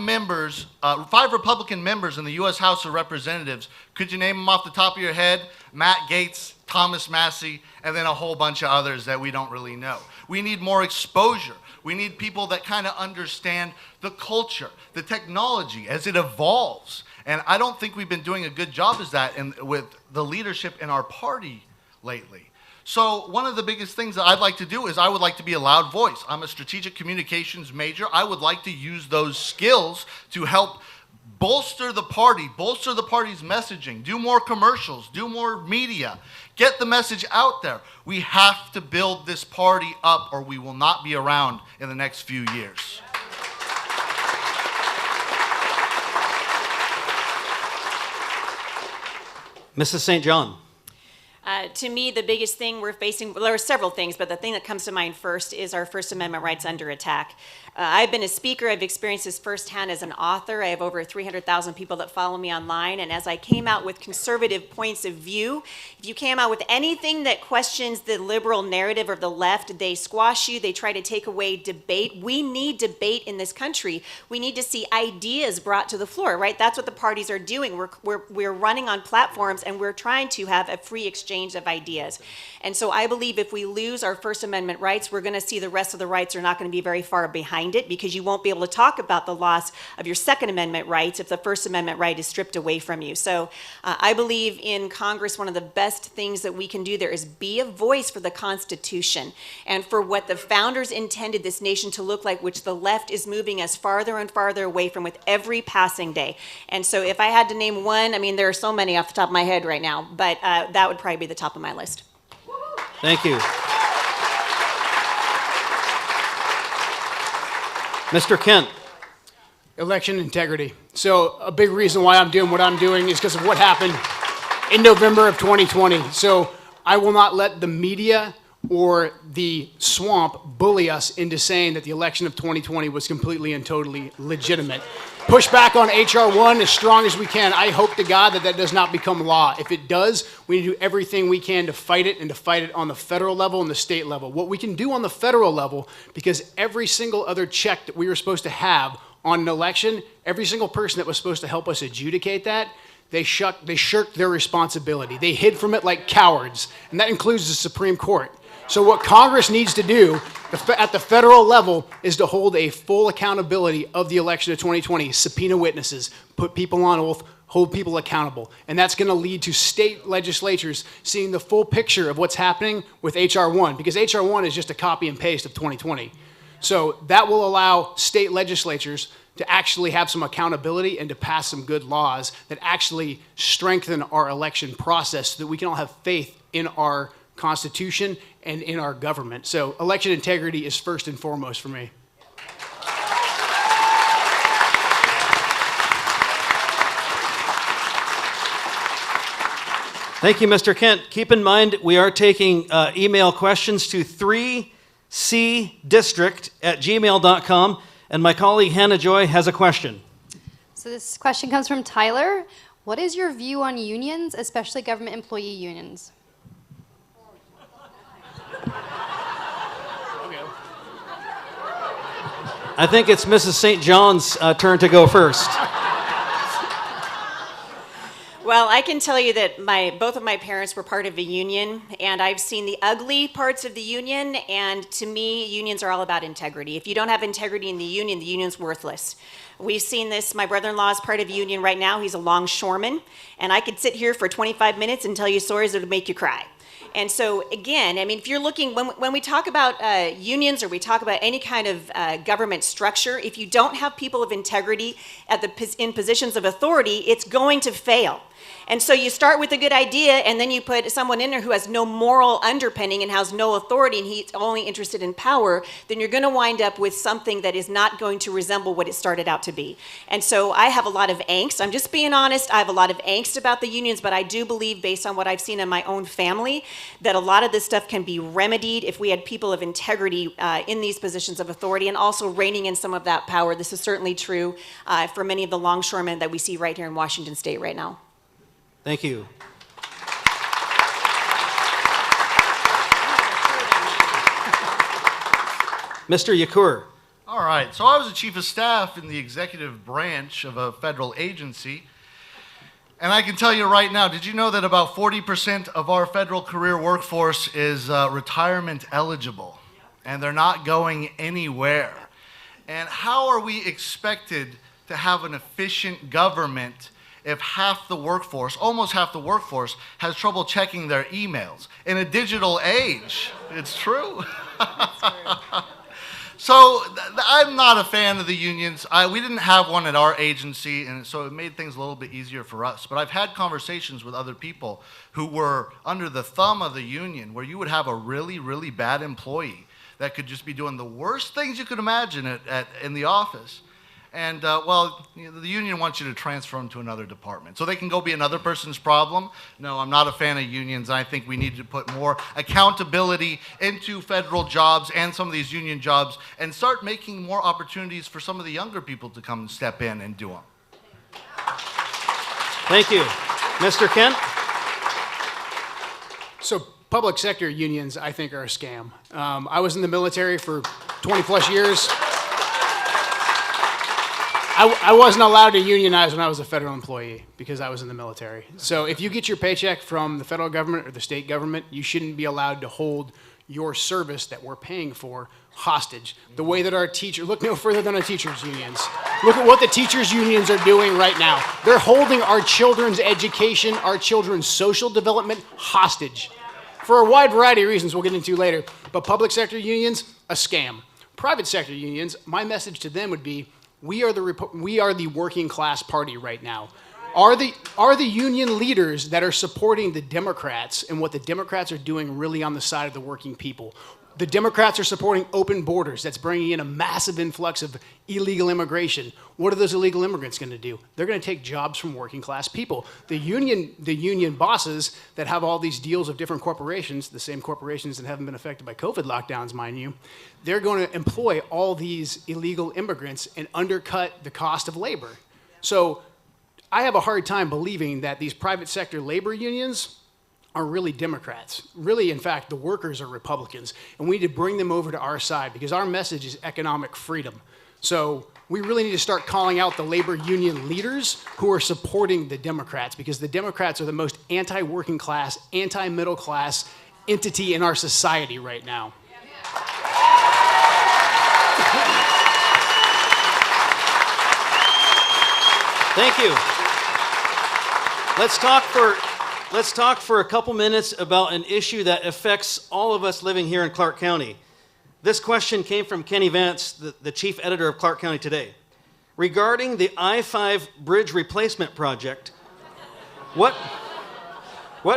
Republican members in the U.S. House of Representatives, could you name them off the top of your head? Matt Gaetz, Thomas Massey, and then a whole bunch of others that we don't really know. We need more exposure. We need people that kind of understand the culture, the technology as it evolves. And I don't think we've been doing a good job as that with the leadership in our party lately. So one of the biggest things that I'd like to do is I would like to be a loud voice. I'm a strategic communications major. I would like to use those skills to help bolster the party's messaging, do more commercials, do more media, get the message out there. We have to build this party up or we will not be around in the next few years. Mrs. St. John. To me, the biggest thing we're facing, well, there are several things, but the thing that comes to mind first is our First Amendment rights under attack. I've been a speaker. I've experienced this firsthand as an author. I have over 300,000 people that follow me online. And as I came out with conservative points of view, if you came out with anything that questions the liberal narrative or the left, they squash you. They try to take away debate. We need debate in this country. We need to see ideas brought to the floor, right? That's what the parties are doing. We're running on platforms and we're trying to have a free exchange of ideas. And so I believe if we lose our First Amendment rights, we're going to see the rest of the rights are not going to be very far behind it, because you won't be able to talk about the loss of your Second Amendment rights if the First Amendment right is stripped away from you. So I believe in Congress, one of the best things that we can do there is be a voice for the Constitution and for what the founders intended this nation to look like, which the left is moving us farther and farther away from with every passing day. And so if I had to name one, I mean, there are so many off the top of my head right now, but that would probably be the top of my list. Thank you. Mr. Kent. Election integrity. So a big reason why I'm doing what I'm doing is because of what happened in November of 2020. So I will not let the media or the swamp bully us into saying that the election of 2020 was completely and totally legitimate. Push back on H.R. 1 as strong as we can. I hope to God that that does not become law. If it does, we need to do everything we can to fight it, and to fight it on the federal level and the state level. What we can do on the federal level, because every single other check that we were supposed to have on an election, every single person that was supposed to help us adjudicate that, they shirked their responsibility. They hid from it like cowards, and that includes the Supreme Court. So what Congress needs to do at the federal level is to hold a full accountability of the election of 2020, subpoena witnesses, put people on oath, hold people accountable. And that's going to lead to state legislatures seeing the full picture of what's happening with H.R. 1, because H.R. 1 is just a copy and paste of 2020. So that will allow state legislatures to actually have some accountability and to pass some good laws that actually strengthen our election process so that we can all have faith in our Constitution and in our government. So election integrity is first and foremost for me. Thank you, Mr. Kent. Keep in mind, we are taking email questions to 3cdistrict@gmail.com, and my colleague Hannah Joy has a question. So this question comes from Tyler. What is your view on unions, especially government employee unions? I think it's Mrs. St. John's turn to go first. Well, I can tell you that both of my parents were part of a union, and I've seen the ugly parts of the union, and to me, unions are all about integrity. If you don't have integrity in the union's worthless. We've seen this. My brother-in-law is part of a union right now. He's a longshoreman, and I could sit here for 25 minutes and tell you stories that would make you cry. And so again, I mean, if you're looking, when we talk about unions or we talk about any kind of government structure, if you don't have people of integrity in positions of authority, it's going to fail. And so you start with a good idea, and then you put someone in there who has no moral underpinning and has no authority, and he's only interested in power, then you're going to wind up with something that is not going to resemble what it started out to be. And so I have a lot of angst. I'm just being honest. I have a lot of angst about the unions, but I do believe, based on what I've seen in my own family, that a lot of this stuff can be remedied if we had people of integrity in these positions of authority and also reining in some of that power. This is certainly true for many of the longshoremen that we see right here in Washington State right now. Thank you. Mr. Yakhour. All right, so I was the chief of staff in the executive branch of a federal agency, and I can tell you right now, did you know that about 40% of our federal career workforce is retirement eligible, and they're not going anywhere? And how are we expected to have an efficient government if half the workforce, almost half the workforce, has trouble checking their emails? In a digital age, it's true. So I'm not a fan of the unions. We didn't have one at our agency, and so it made things a little bit easier for us. But I've had conversations with other people who were under the thumb of the union, where you would have a really, really bad employee that could just be doing the worst things you could imagine in the office. And, well, you know, the union wants you to transfer them to another department so they can go be another person's problem. No, I'm not a fan of unions. I think we need to put more accountability into federal jobs and some of these union jobs and start making more opportunities for some of the younger people to come and step in and do them. Thank you. Mr. Kent? So public sector unions, I think, are a scam. I was in the military for 20 plus years. I wasn't allowed to unionize when I was a federal employee because I was in the military. So if you get your paycheck from the federal government or the state government, you shouldn't be allowed to hold your service that we're paying for hostage. The way that our look no further than our teachers' unions. Look at what the teachers' unions are doing right now. They're holding our children's education, our children's social development hostage for a wide variety of reasons we'll get into later. But public sector unions, a scam. Private sector unions, my message to them would be, we are the working class party right now. Are the union leaders that are supporting the Democrats and what the Democrats are doing really on the side of the working people? The Democrats are supporting open borders. That's bringing in a massive influx of illegal immigration. What are those illegal immigrants going to do? They're going to take jobs from working class people. The union bosses that have all these deals of different corporations, the same corporations that haven't been affected by COVID lockdowns, mind you, they're going to employ all these illegal immigrants and undercut the cost of labor. So I have a hard time believing that these private sector labor unions are really Democrats. Really, in fact, the workers are Republicans, and we need to bring them over to our side because our message is economic freedom. So we really need to start calling out the labor union leaders who are supporting the Democrats, because the Democrats are the most anti-working class, anti-middle class entity in our society right now. Thank you. Let's talk for a couple minutes about an issue that affects all of us living here in Clark County. This question came from Kenny Vance, the chief editor of Clark County Today. Regarding the I-5 bridge replacement project, what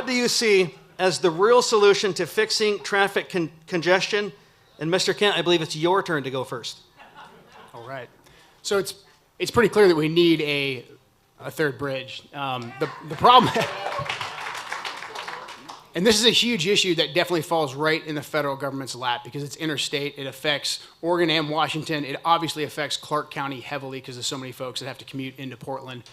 do you see as the real solution to fixing traffic congestion? And Mr. Kent, I believe it's your turn to go first. All right. So it's pretty clear that we need a third bridge. The problem... And this is a huge issue that definitely falls right in the federal government's lap because it's interstate. It affects Oregon and Washington. It obviously affects Clark County heavily because there's so many folks that have to commute into Portland.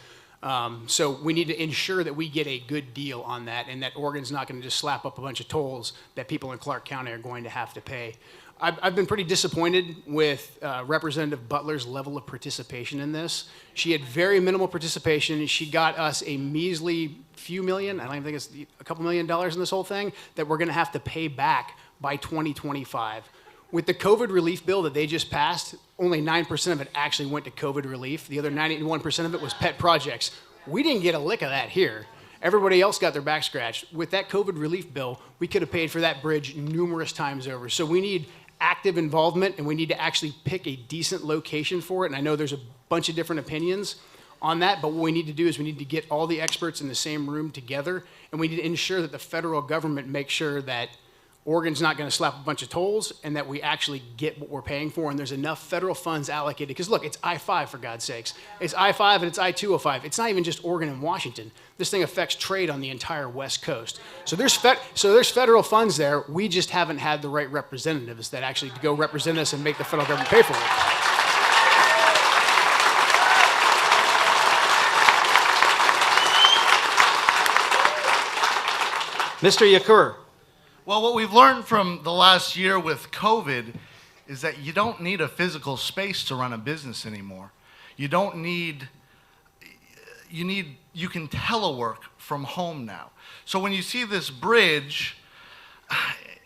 So we need to ensure that we get a good deal on that and that Oregon's not going to just slap up a bunch of tolls that people in Clark County are going to have to pay. I've been pretty disappointed with Representative Beutler's level of participation in this. She had very minimal participation. She got us a measly few million, I don't even think it's a couple $1 million in this whole thing, that we're going to have to pay back by 2025. With the COVID relief bill that they just passed, only 9% of it actually went to COVID relief. The other 91% of it was pet projects. We didn't get a lick of that here. Everybody else got their back scratched. With that COVID relief bill, we could have paid for that bridge numerous times over. So we need active involvement, and we need to actually pick a decent location for it. And I know there's a bunch of different opinions on that, but what we need to do is we need to get all the experts in the same room together, and we need to ensure that the federal government makes sure that Oregon's not going to slap a bunch of tolls and that we actually get what we're paying for, and there's enough federal funds allocated. Because look, it's I-5 for God's sakes. It's I-5 and it's I-205. It's not even just Oregon and Washington. This thing affects trade on the entire West Coast. So there's federal funds there. We just haven't had the right representatives that actually go represent us and make the federal government pay for it. Mr. Yakhour. Well, what we've learned from the last year with COVID is that you don't need a physical space to run a business anymore. You can telework from home now. So when you see this bridge,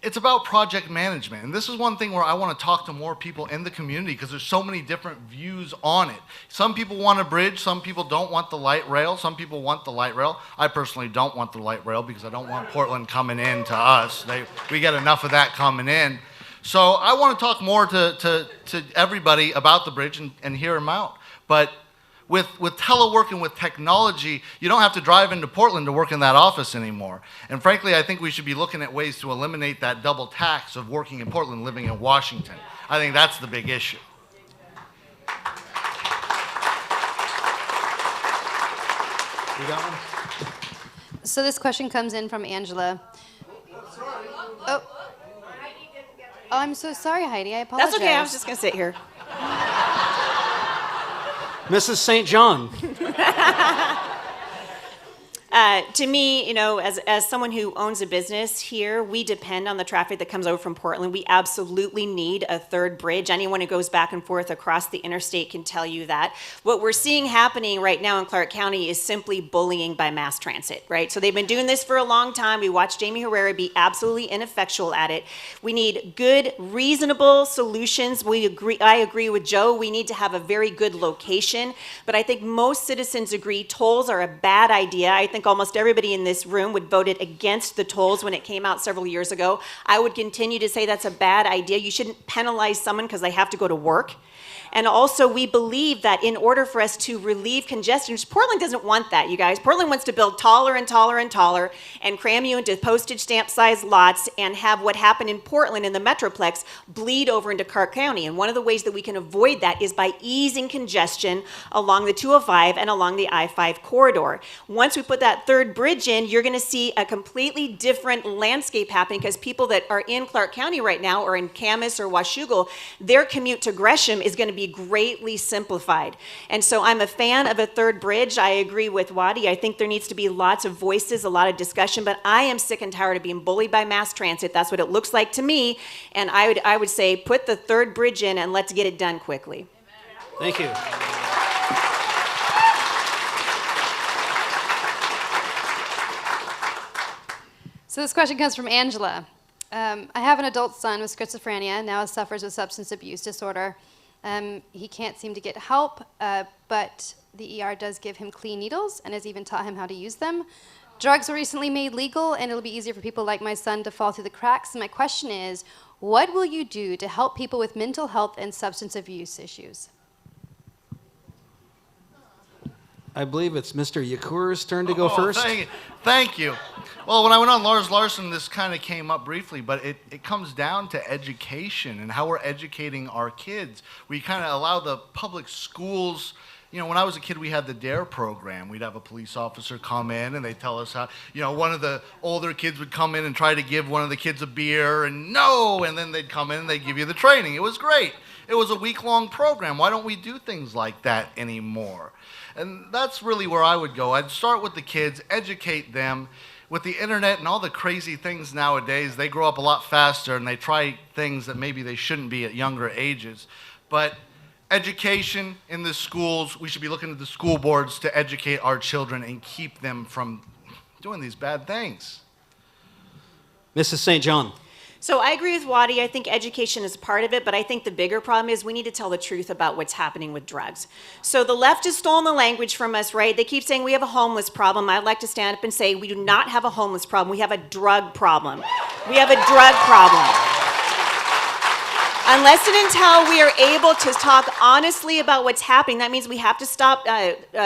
it's about project management. And this is one thing where I want to talk to more people in the community because there's so many different views on it. Some people want a bridge, some people don't want the light rail, some people want the light rail. I personally don't want the light rail because I don't want Portland coming in to us. We get enough of that coming in. So I want to talk more to everybody about the bridge and hear them out. But with telework and with technology, you don't have to drive into Portland to work in that office anymore. And frankly, I think we should be looking at ways to eliminate that double tax of working in Portland, living in Washington. I think that's the big issue. You got one? So this question comes in from Angela. Oh, I'm so sorry, Heidi. I apologize. That's okay. I was just going to sit here. Mrs. St. John. To me, as someone who owns a business here, we depend on the traffic that comes over from Portland. We absolutely need a third bridge. Anyone who goes back and forth across the interstate can tell you that. What we're seeing happening right now in Clark County is simply bullying by mass transit, right? So they've been doing this for a long time. We watched Jaime Herrera be absolutely ineffectual at it. We need good, reasonable solutions. I agree with Joe. We need to have a very good location, but I think most citizens agree tolls are a bad idea. I think almost everybody in this room would voted against the tolls when it came out several years ago. I would continue to say that's a bad idea. You shouldn't penalize someone because they have to go to work. And also, we believe that in order for us to relieve congestion, Portland doesn't want that, you guys. Portland wants to build taller and taller and taller and cram you into postage stamp size lots and have what happened in Portland in the Metroplex bleed over into Clark County. And one of the ways that we can avoid that is by easing congestion along the 205 and along the I-5 corridor. Once we put that third bridge in, you're going to see a completely different landscape happening because people that are in Clark County right now or in Camas or Washougal, their commute to Gresham is going to be greatly simplified. And so I'm a fan of a third bridge. I agree with Wadi. I think there needs to be lots of voices, a lot of discussion, but I am sick and tired of being bullied by mass transit. That's what it looks like to me. And I would say put the third bridge in and let's get it done quickly. Thank you. So this question comes from Angela. I have an adult son with schizophrenia, now suffers with substance abuse disorder. He can't seem to get help, but the ER does give him clean needles and has even taught him how to use them. Drugs were recently made legal, and it'll be easier for people like my son to fall through the cracks. And my question is, what will you do to help people with mental health and substance abuse issues? I believe it's Mr. Yakhour's turn to go first. Thank you. Well, when I went on Lars Larson, this kind of came up briefly, but it comes down to education and how we're educating our kids. We kind of allow the public schools, when I was a kid, we had the DARE program. We'd have a police officer come in and they'd tell us how, one of the older kids would come in and try to give one of the kids a beer and then they'd come in and they'd give you the training. It was great. It was a week-long program. Why don't we do things like that anymore? And that's really where I would go. I'd start with the kids, educate them. With the internet and all the crazy things nowadays, they grow up a lot faster and they try things that maybe they shouldn't be at younger ages. But education in the schools, we should be looking at the school boards to educate our children and keep them from doing these bad things. Mrs. St. John. So I agree with Wadi. I think education is part of it, but I think the bigger problem is we need to tell the truth about what's happening with drugs. So the left has stolen the language from us, right? They keep saying we have a homeless problem. I'd like to stand up and say we do not have a homeless problem. We have a drug problem. We have a drug problem. Unless and until we are able to talk honestly about what's happening, that means we have to stop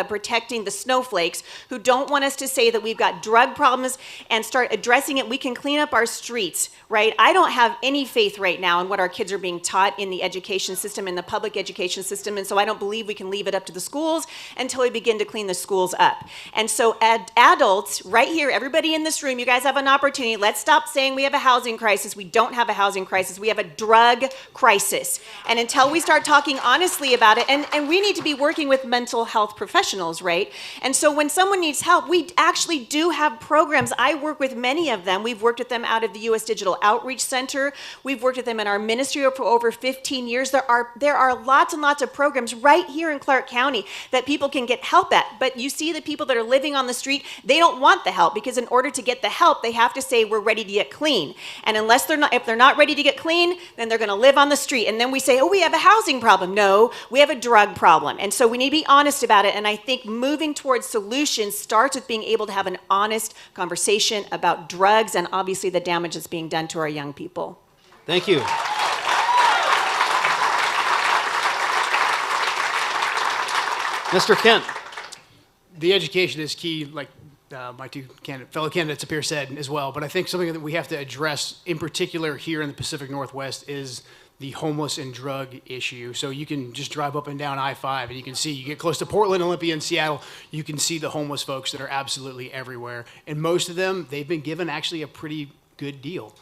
protecting the snowflakes who don't want us to say that we've got drug problems and start addressing it. We can clean up our streets, right? I don't have any faith right now in what our kids are being taught in the education system, in the public education system, and so I don't believe we can leave it up to the schools until we begin to clean the schools up. And so adults, right here, everybody in this room, you guys have an opportunity. Let's stop saying we have a housing crisis. We don't have a housing crisis. We have a drug crisis. And until we start talking honestly about it, and we need to be working with mental health professionals, right? And so when someone needs help, we actually do have programs. I work with many of them. We've worked with them out of the U.S. Digital Outreach Center. We've worked with them in our ministry for over 15 years. There are lots and lots of programs right here in Clark County that people can get help at. But you see the people that are living on the street, they don't want the help because in order to get the help, they have to say we're ready to get clean. And if they're not ready to get clean, then they're going to live on the street. And then we say, oh, we have a housing problem. No, we have a drug problem. And so we need to be honest about it. And I think moving towards solutions starts with being able to have an honest conversation about drugs and obviously the damage that's being done to our young people. Thank you. Mr. Kent. The education is key, like my two fellow candidates up here said as well. But I think something that we have to address in particular here in the Pacific Northwest is the homeless and drug issue. So you can just drive up and down I-5 and you can see, you get close to Portland, Olympia, and Seattle, you can see the homeless folks that are absolutely everywhere. And most of them, they've been given actually a pretty good deal.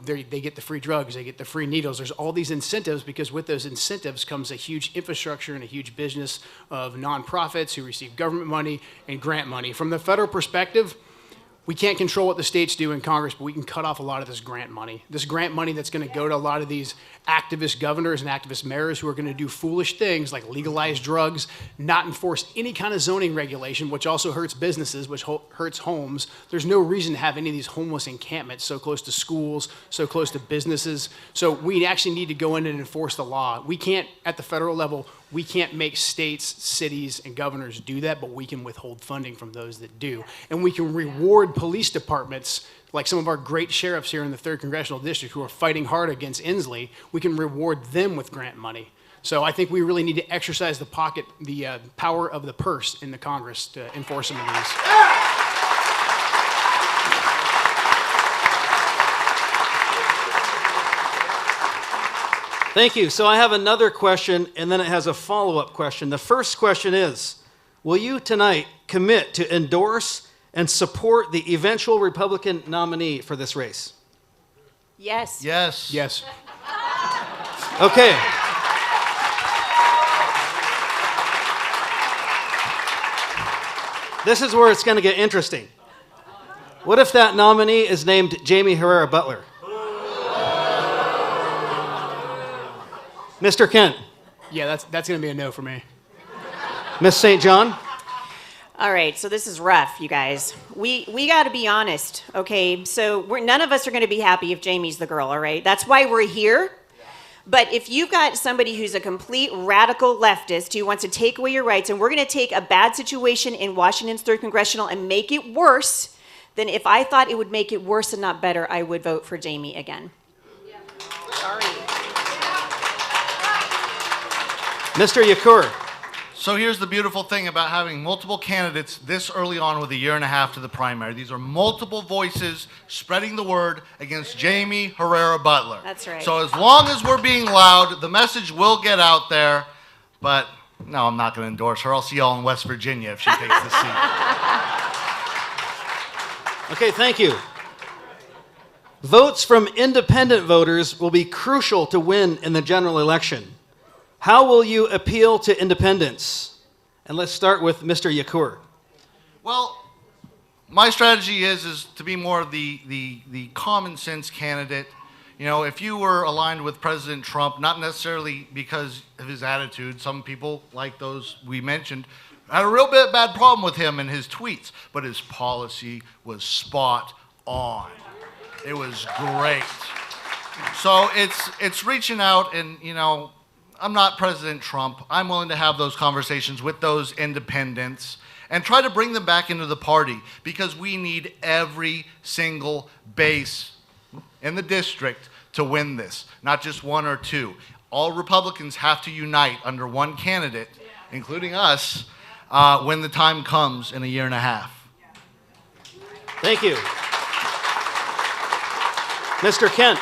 They get the free drugs, they get the free needles. There's all these incentives because with those incentives comes a huge infrastructure and a huge business of nonprofits who receive government money and grant money. From the federal perspective, we can't control what the states do in Congress, but we can cut off a lot of this grant money. This grant money that's going to go to a lot of these activist governors and activist mayors who are going to do foolish things like legalize drugs, not enforce any kind of zoning regulation, which also hurts businesses, which hurts homes. There's no reason to have any of these homeless encampments so close to schools, so close to businesses. So we actually need to go in and enforce the law. We can't, at the federal level, we can't make states, cities, and governors do that, but we can withhold funding from those that do. And we can reward police departments, like some of our great sheriffs here in the 3rd Congressional District who are fighting hard against Inslee. We can reward them with grant money. So I think we really need to exercise the power of the purse in the Congress to enforce some of these. Thank you. So I have another question, and then it has a follow-up question. The first question is, will you tonight commit to endorse and support the eventual Republican nominee for this race? Yes. Yes. Yes. Okay. This is where it's going to get interesting. What if that nominee is named Jaime Herrera Beutler? Mr. Kent. Yeah, that's going to be a no for me. Miss St. John. All right, so this is rough, you guys. We got to be honest, okay? So none of us are going to be happy if Jamie's the girl, all right? That's why we're here. But if you've got somebody who's a complete radical leftist who wants to take away your rights, and we're going to take a bad situation in Washington's 3rd Congressional and make it worse, then if I thought it would make it worse and not better, I would vote for Jaime again. Yeah. Sorry. Mr. Yakhour. So here's the beautiful thing about having multiple candidates this early on with a year and a half to the primary. These are multiple voices spreading the word against Jaime Herrera Beutler. That's right. So as long as we're being loud, the message will get out there. But no, I'm not going to endorse her. I'll see y'all in West Virginia if she takes the seat. Okay, thank you. Votes from independent voters will be crucial to win in the general election. How will you appeal to independents? And let's start with Mr. Yakhour. Well, my strategy is to be more of the common sense candidate. You know, if you were aligned with President Trump, not necessarily because of his attitude, some people, like those we mentioned, had a real bad problem with him and his tweets, but his policy was spot on. It was great. So it's reaching out, and I'm not President Trump. I'm willing to have those conversations with those independents and try to bring them back into the party, because we need every single base in the district to win this, not just one or two. All Republicans have to unite under one candidate, including us, when the time comes in a year and a half. Thank you. Mr. Kent.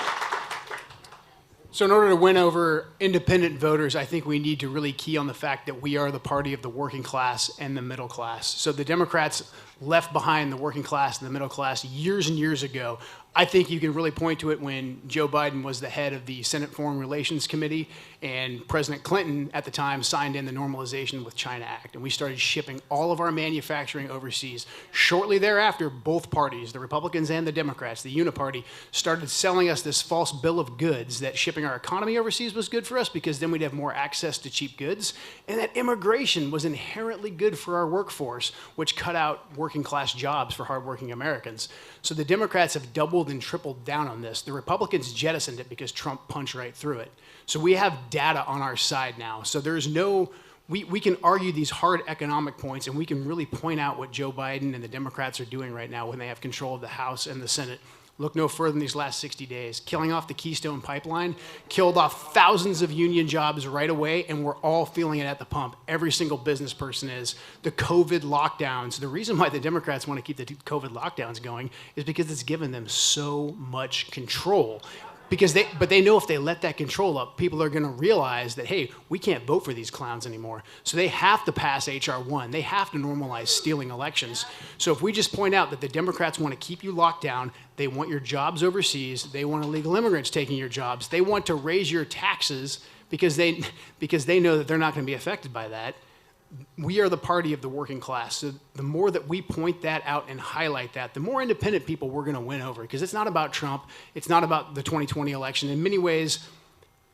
So in order to win over independent voters, I think we need to really key on the fact that we are the party of the working class and the middle class. So the Democrats left behind the working class and the middle class years and years ago. I think you can really point to it when Joe Biden was the head of the Senate Foreign Relations Committee, and President Clinton at the time signed in the Normalization with China Act, and we started shipping all of our manufacturing overseas. Shortly thereafter, both parties, the Republicans and the Democrats, the Uniparty, started selling us this false bill of goods that shipping our economy overseas was good for us because then we'd have more access to cheap goods, and that immigration was inherently good for our workforce, which cut out working class jobs for hardworking Americans. So the Democrats have doubled and tripled down on this. The Republicans jettisoned it because Trump punched right through it. So we have data on our side now. So there's no, we can argue these hard economic points, and we can really point out what Joe Biden and the Democrats are doing right now when they have control of the House and the Senate. Look no further than these last 60 days. Killing off the Keystone Pipeline killed off thousands of union jobs right away, and we're all feeling it at the pump. Every single business person is. The COVID lockdowns, the reason why the Democrats want to keep the COVID lockdowns going is because it's given them so much control. But they know if they let that control up, people are going to realize that, hey, we can't vote for these clowns anymore. So they have to pass H.R. 1. They have to normalize stealing elections. So if we just point out that the Democrats want to keep you locked down, they want your jobs overseas, they want illegal immigrants taking your jobs, they want to raise your taxes because they know that they're not going to be affected by that. We are the party of the working class. So the more that we point that out and highlight that, the more independent people we're going to win over. Because it's not about Trump. It's not about the 2020 election. In many ways,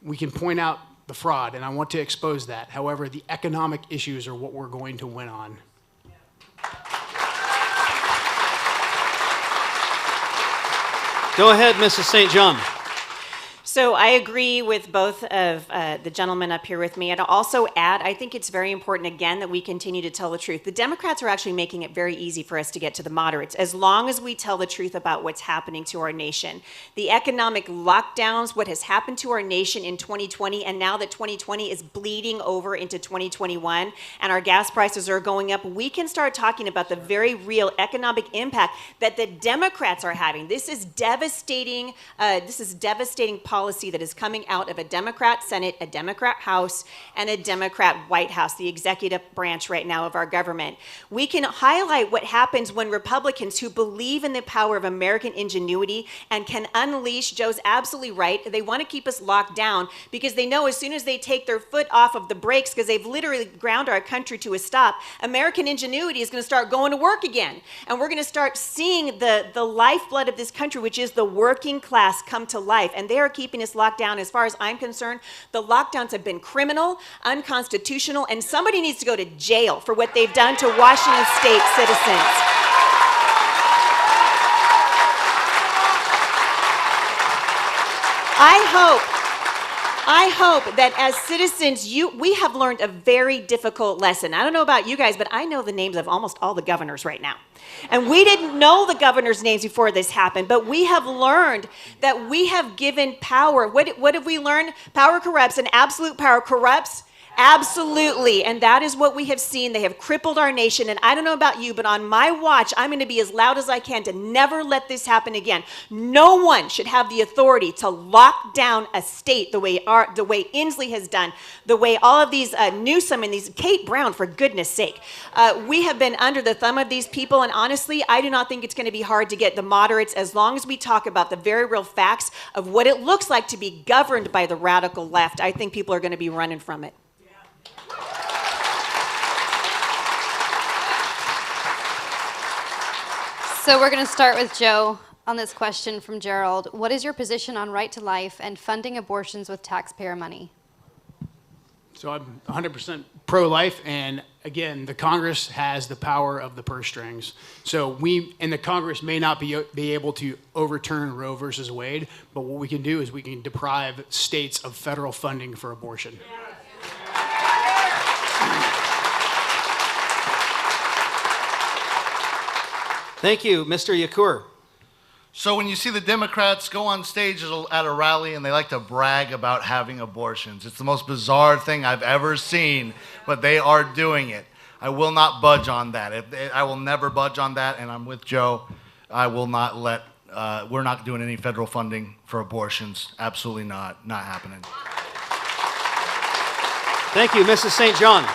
we can point out the fraud, and I want to expose that. However, the economic issues are what we're going to win on. Go ahead, Mrs. St. John. So I agree with both of the gentlemen up here with me. I'd also add, I think it's very important, again, that we continue to tell the truth. The Democrats are actually making it very easy for us to get to the moderates, as long as we tell the truth about what's happening to our nation. The economic lockdowns, what has happened to our nation in 2020, and now that 2020 is bleeding over into 2021, and our gas prices are going up, we can start talking about the very real economic impact that the Democrats are having. This is devastating policy that is coming out of a Democrat Senate, a Democrat House, and a Democrat White House, the executive branch right now of our government. We can highlight what happens when Republicans who believe in the power of American ingenuity and can unleash, Joe's absolutely right, they want to keep us locked down because they know as soon as they take their foot off of the brakes, because they've literally ground our country to a stop, American ingenuity is going to start going to work again. And we're going to start seeing the lifeblood of this country, which is the working class, come to life. And they are keeping us locked down. As far as I'm concerned, the lockdowns have been criminal, unconstitutional, and somebody needs to go to jail for what they've done to Washington State citizens. I hope that as citizens, we have learned a very difficult lesson. I don't know about you guys, but I know the names of almost all the governors right now. And we didn't know the governors' names before this happened, but we have learned that we have given power. What have we learned? Power corrupts, and absolute power corrupts. Absolutely, and that is what we have seen. They have crippled our nation, and I don't know about you, but on my watch, I'm going to be as loud as I can to never let this happen again. No one should have the authority to lock down a state the way Inslee has done, the way all of these Newsom and these, Kate Brown, for goodness sake. We have been under the thumb of these people, and honestly, I do not think it's going to be hard to get the moderates as long as we talk about the very real facts of what it looks like to be governed by the radical left. I think people are going to be running from it. So we're going to start with Joe on this question from Gerald. What is your position on right to life and funding abortions with taxpayer money? So I'm 100% pro-life, and again, the Congress has the power of the purse strings. So the Congress may not be able to overturn Roe versus Wade, but what we can do is we can deprive states of federal funding for abortion. Thank you, Mr. Yakhour. So when you see the Democrats go on stage at a rally and they like to brag about having abortions, it's the most bizarre thing I've ever seen, but they are doing it. I will not budge on that. I will never budge on that, and I'm with Joe. I will not let, we're not doing any federal funding for abortions. Absolutely not happening. Thank you, Mrs. St. John.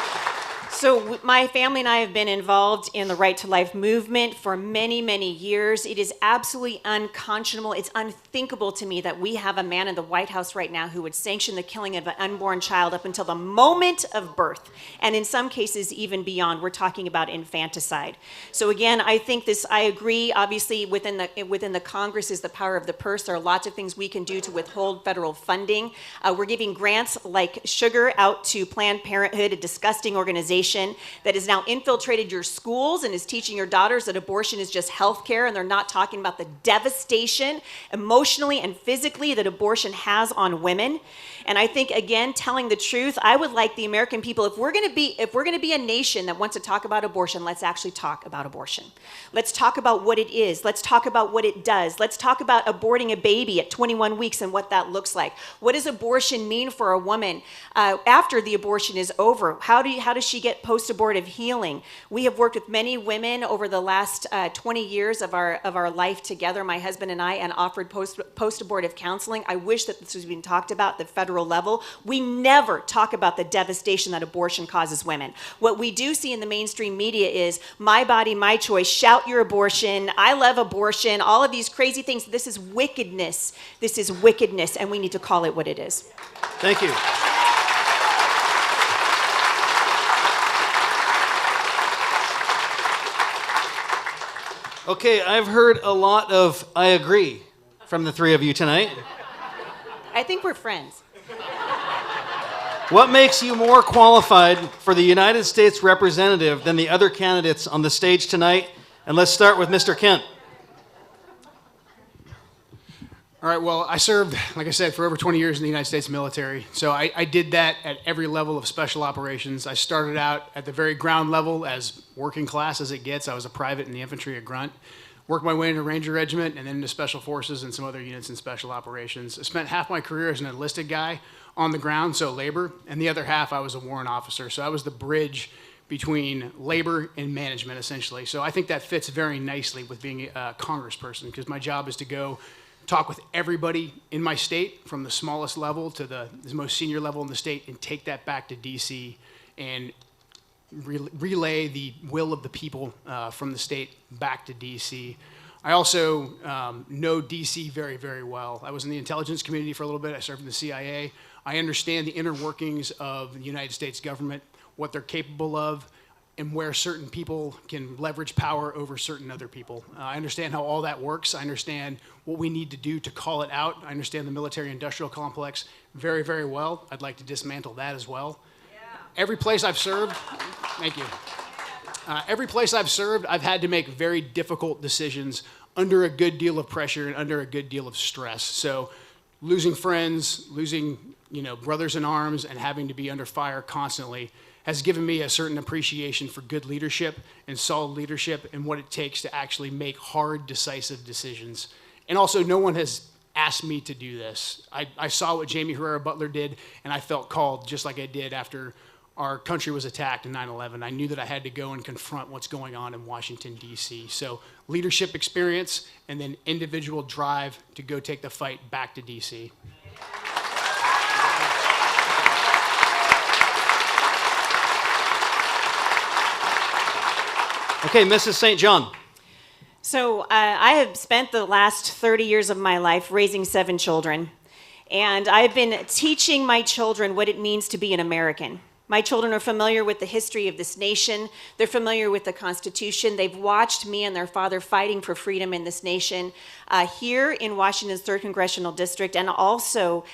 So my family and I have been involved in the Right to Life movement for many, many years. It is absolutely unconscionable. It's unthinkable to me that we have a man in the White House right now who would sanction the killing of an unborn child up until the moment of birth. And in some cases, even beyond. We're talking about infanticide. So again, I think I agree, obviously within the Congress is the power of the purse. There are lots of things we can do to withhold federal funding. We're giving grants like sugar out to Planned Parenthood, a disgusting organization that has now infiltrated your schools and is teaching your daughters that abortion is just health care, and they're not talking about the devastation emotionally and physically that abortion has on women. And I think, again, telling the truth, I would like the American people, if we're going to be a nation that wants to talk about abortion, let's actually talk about abortion. Let's talk about what it is. Let's talk about what it does. Let's talk about aborting a baby at 21 weeks and what that looks like. What does abortion mean for a woman after the abortion is over? How does she get post-abortive healing? We have worked with many women over the last 20 years of our life together, my husband and I, and offered post-abortive counseling. I wish that this was being talked about at the federal level. We never talk about the devastation that abortion causes women. What we do see in the mainstream media is my body, my choice, shout your abortion, I love abortion, all of these crazy things. This is wickedness. This is wickedness, and we need to call it what it is. Thank you. Okay, I've heard a lot of I agree from the three of you tonight. I think we're friends. What makes you more qualified for the United States representative than the other candidates on the stage tonight? And let's start with Mr. Kent. All right, well, I served, like I said, for over 20 years in the United States military. So I did that at every level of special operations. I started out at the very ground level as working class as it gets. I was a private in the infantry at Grunt. Worked my way into Ranger Regiment and then into Special Forces and some other units in special operations. I spent half my career as an enlisted guy on the ground, so labor, and the other half I was a warrant officer. So I was the bridge between labor and management, essentially. So I think that fits very nicely with being a congressperson, because my job is to go talk with everybody in my state, from the smallest level to the most senior level in the state, and take that back to DC and relay the will of the people from the state back to DC. I also know DC very, very well. I was in the intelligence community for a little bit. I served in the CIA. I understand the inner workings of the United States government, what they're capable of, and where certain people can leverage power over certain other people. I understand how all that works. I understand what we need to do to call it out. I understand the military-industrial complex very, very well. I'd like to dismantle that as well. Every place I've served, thank you. Every place I've served, I've had to make very difficult decisions under a good deal of pressure and under a good deal of stress. So losing friends, losing brothers in arms, and having to be under fire constantly has given me a certain appreciation for good leadership and solid leadership and what it takes to actually make hard, decisive decisions. And also, no one has asked me to do this. I saw what Jaime Herrera Beutler did, and I felt called just like I did after our country was attacked in 9/11. I knew that I had to go and confront what's going on in Washington, D.C. So leadership experience and then individual drive to go take the fight back to D.C. Okay, Mrs. St. John. So I have spent the last 30 years of my life raising 7 children. And I've been teaching my children what it means to be an American. My children are familiar with the history of this nation. They're familiar with the Constitution. They've watched me and their father fighting for freedom in this nation here in Washington's 3rd Congressional District, and also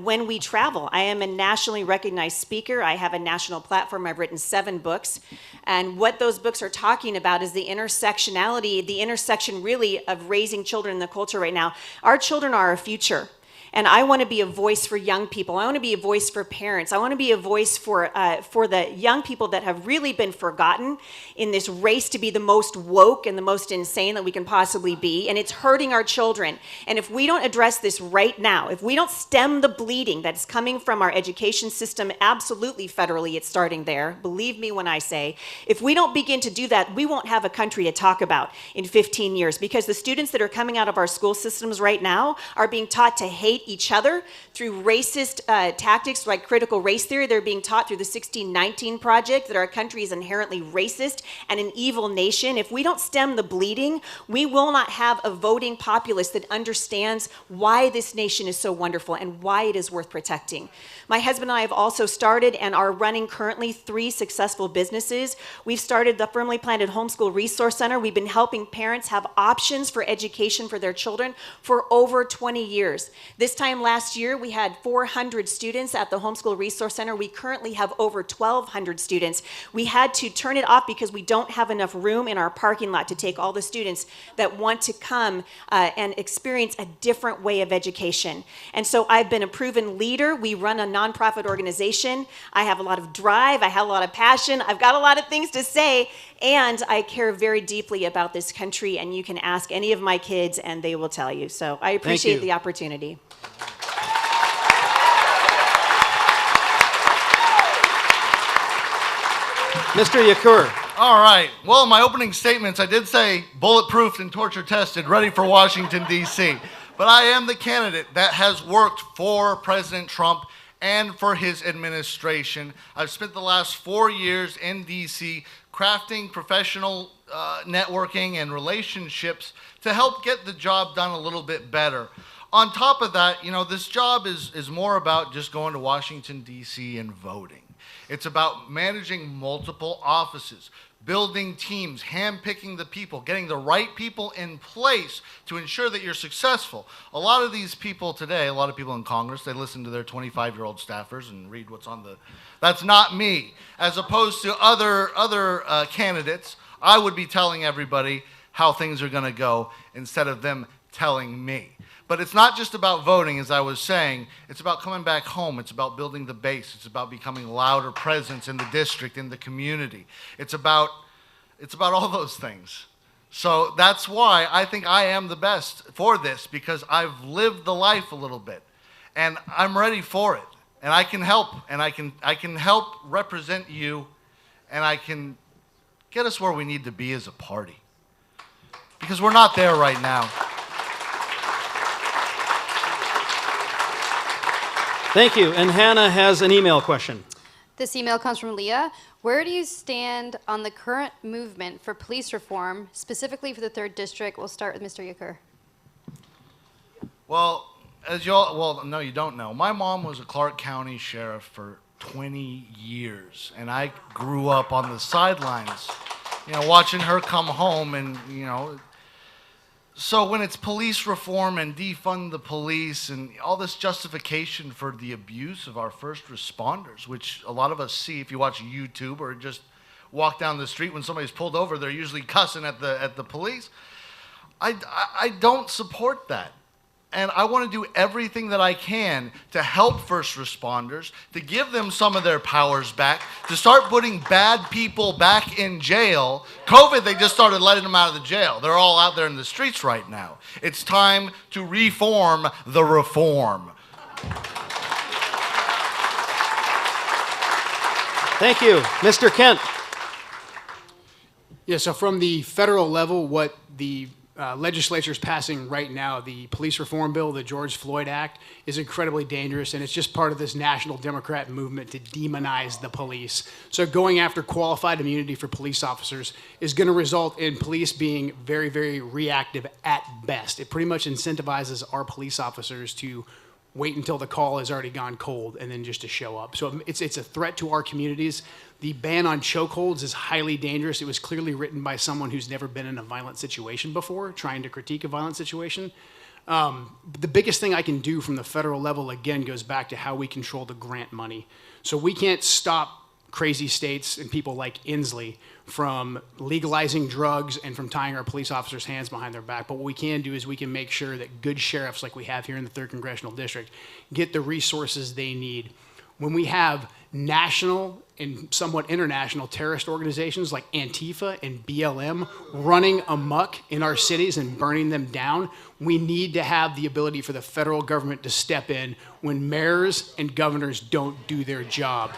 when we travel. I am a nationally recognized speaker. I have a national platform. I've written 7 books. And what those books are talking about is the intersectionality, the intersection really of raising children in the culture right now. Our children are our future. And I want to be a voice for young people. I want to be a voice for parents. I want to be a voice for the young people that have really been forgotten in this race to be the most woke and the most insane that we can possibly be. And it's hurting our children. And if we don't address this right now, if we don't stem the bleeding that's coming from our education system, absolutely federally, it's starting there. Believe me when I say, if we don't begin to do that, we won't have a country to talk about in 15 years, because the students that are coming out of our school systems right now are being taught to hate each other through racist tactics like critical race theory. They're being taught through the 1619 Project that our country is inherently racist and an evil nation. If we don't stem the bleeding, we will not have a voting populace that understands why this nation is so wonderful and why it is worth protecting. My husband and I have also started and are running currently 3 successful businesses. We've started the Firmly Planted Homeschool Resource Center. We've been helping parents have options for education for their children for over 20 years. This time last year, we had 400 students at the Homeschool Resource Center. We currently have over 1,200 students. We had to turn it off because we don't have enough room in our parking lot to take all the students that want to come and experience a different way of education. And so I've been a proven leader. We run a nonprofit organization. I have a lot of drive. I have a lot of passion. I've got a lot of things to say, and I care very deeply about this country, and you can ask any of my kids and they will tell you. So I appreciate the opportunity. Mr. Yakhour. All right. Well, in my opening statements, I did say bulletproofed and torture tested, ready for Washington, D.C. But I am the candidate that has worked for President Trump and for his administration. I've spent the last 4 years in D.C. crafting professional networking and relationships to help get the job done a little bit better. On top of that, you know, this job is more about just going to Washington, D.C. and voting. It's about managing multiple offices, building teams, handpicking the people, getting the right people in place to ensure that you're successful. A lot of these people today, a lot of people in Congress, they listen to their 25-year-old staffers and read what's on the... That's not me. As opposed to other candidates, I would be telling everybody how things are going to go instead of them telling me. But it's not just about voting, as I was saying. It's about coming back home. It's about building the base. It's about becoming a louder presence in the district, in the community. It's about all those things. So that's why I think I am the best for this, because I've lived the life a little bit, and I'm ready for it. And I can help, and I can help represent you, and I can get us where we need to be as a party, because we're not there right now. Thank you. And Hannah has an email question. This email comes from Leah. Where do you stand on the current movement for police reform, specifically for the 3rd District? We'll start with Mr. Yakhour. Well, no, you don't know. My mom was a Clark County sheriff for 20 years, and I grew up on the sidelines, you know, watching her come home and, you know. So when it's police reform and defund the police and all this justification for the abuse of our first responders, which a lot of us see if you watch YouTube or just walk down the street when somebody's pulled over, they're usually cussing at the police. I don't support that. And I want to do everything that I can to help first responders, to give them some of their powers back, to start putting bad people back in jail. COVID, they just started letting them out of the jail. They're all out there in the streets right now. It's time to reform the reform. Thank you. Mr. Kent. Yeah, so from the federal level, what the legislature is passing right now, the police reform bill, the George Floyd Act, is incredibly dangerous, and it's just part of this national Democrat movement to demonize the police. So going after qualified immunity for police officers is going to result in police being very, very reactive at best. It pretty much incentivizes our police officers to wait until the call has already gone cold and then just to show up. So it's a threat to our communities. The ban on chokeholds is highly dangerous. It was clearly written by someone who's never been in a violent situation before, trying to critique a violent situation. The biggest thing I can do from the federal level, again, goes back to how we control the grant money. So we can't stop crazy states and people like Inslee from legalizing drugs and from tying our police officers' hands behind their back. But what we can do is we can make sure that good sheriffs like we have here in the 3rd Congressional District get the resources they need. When we have national and somewhat international terrorist organizations like Antifa and BLM running amok in our cities and burning them down, we need to have the ability for the federal government to step in when mayors and governors don't do their job.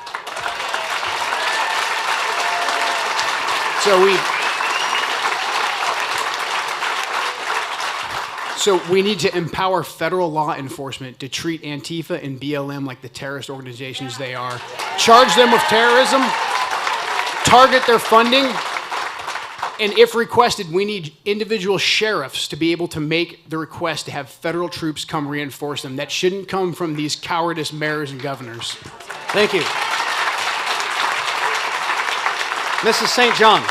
So we need to empower federal law enforcement to treat Antifa and BLM like the terrorist organizations they are. Charge them with terrorism, target their funding, and if requested, we need individual sheriffs to be able to make the request to have federal troops come reinforce them. That shouldn't come from these cowardice mayors and governors. Thank you. Mrs. St. John.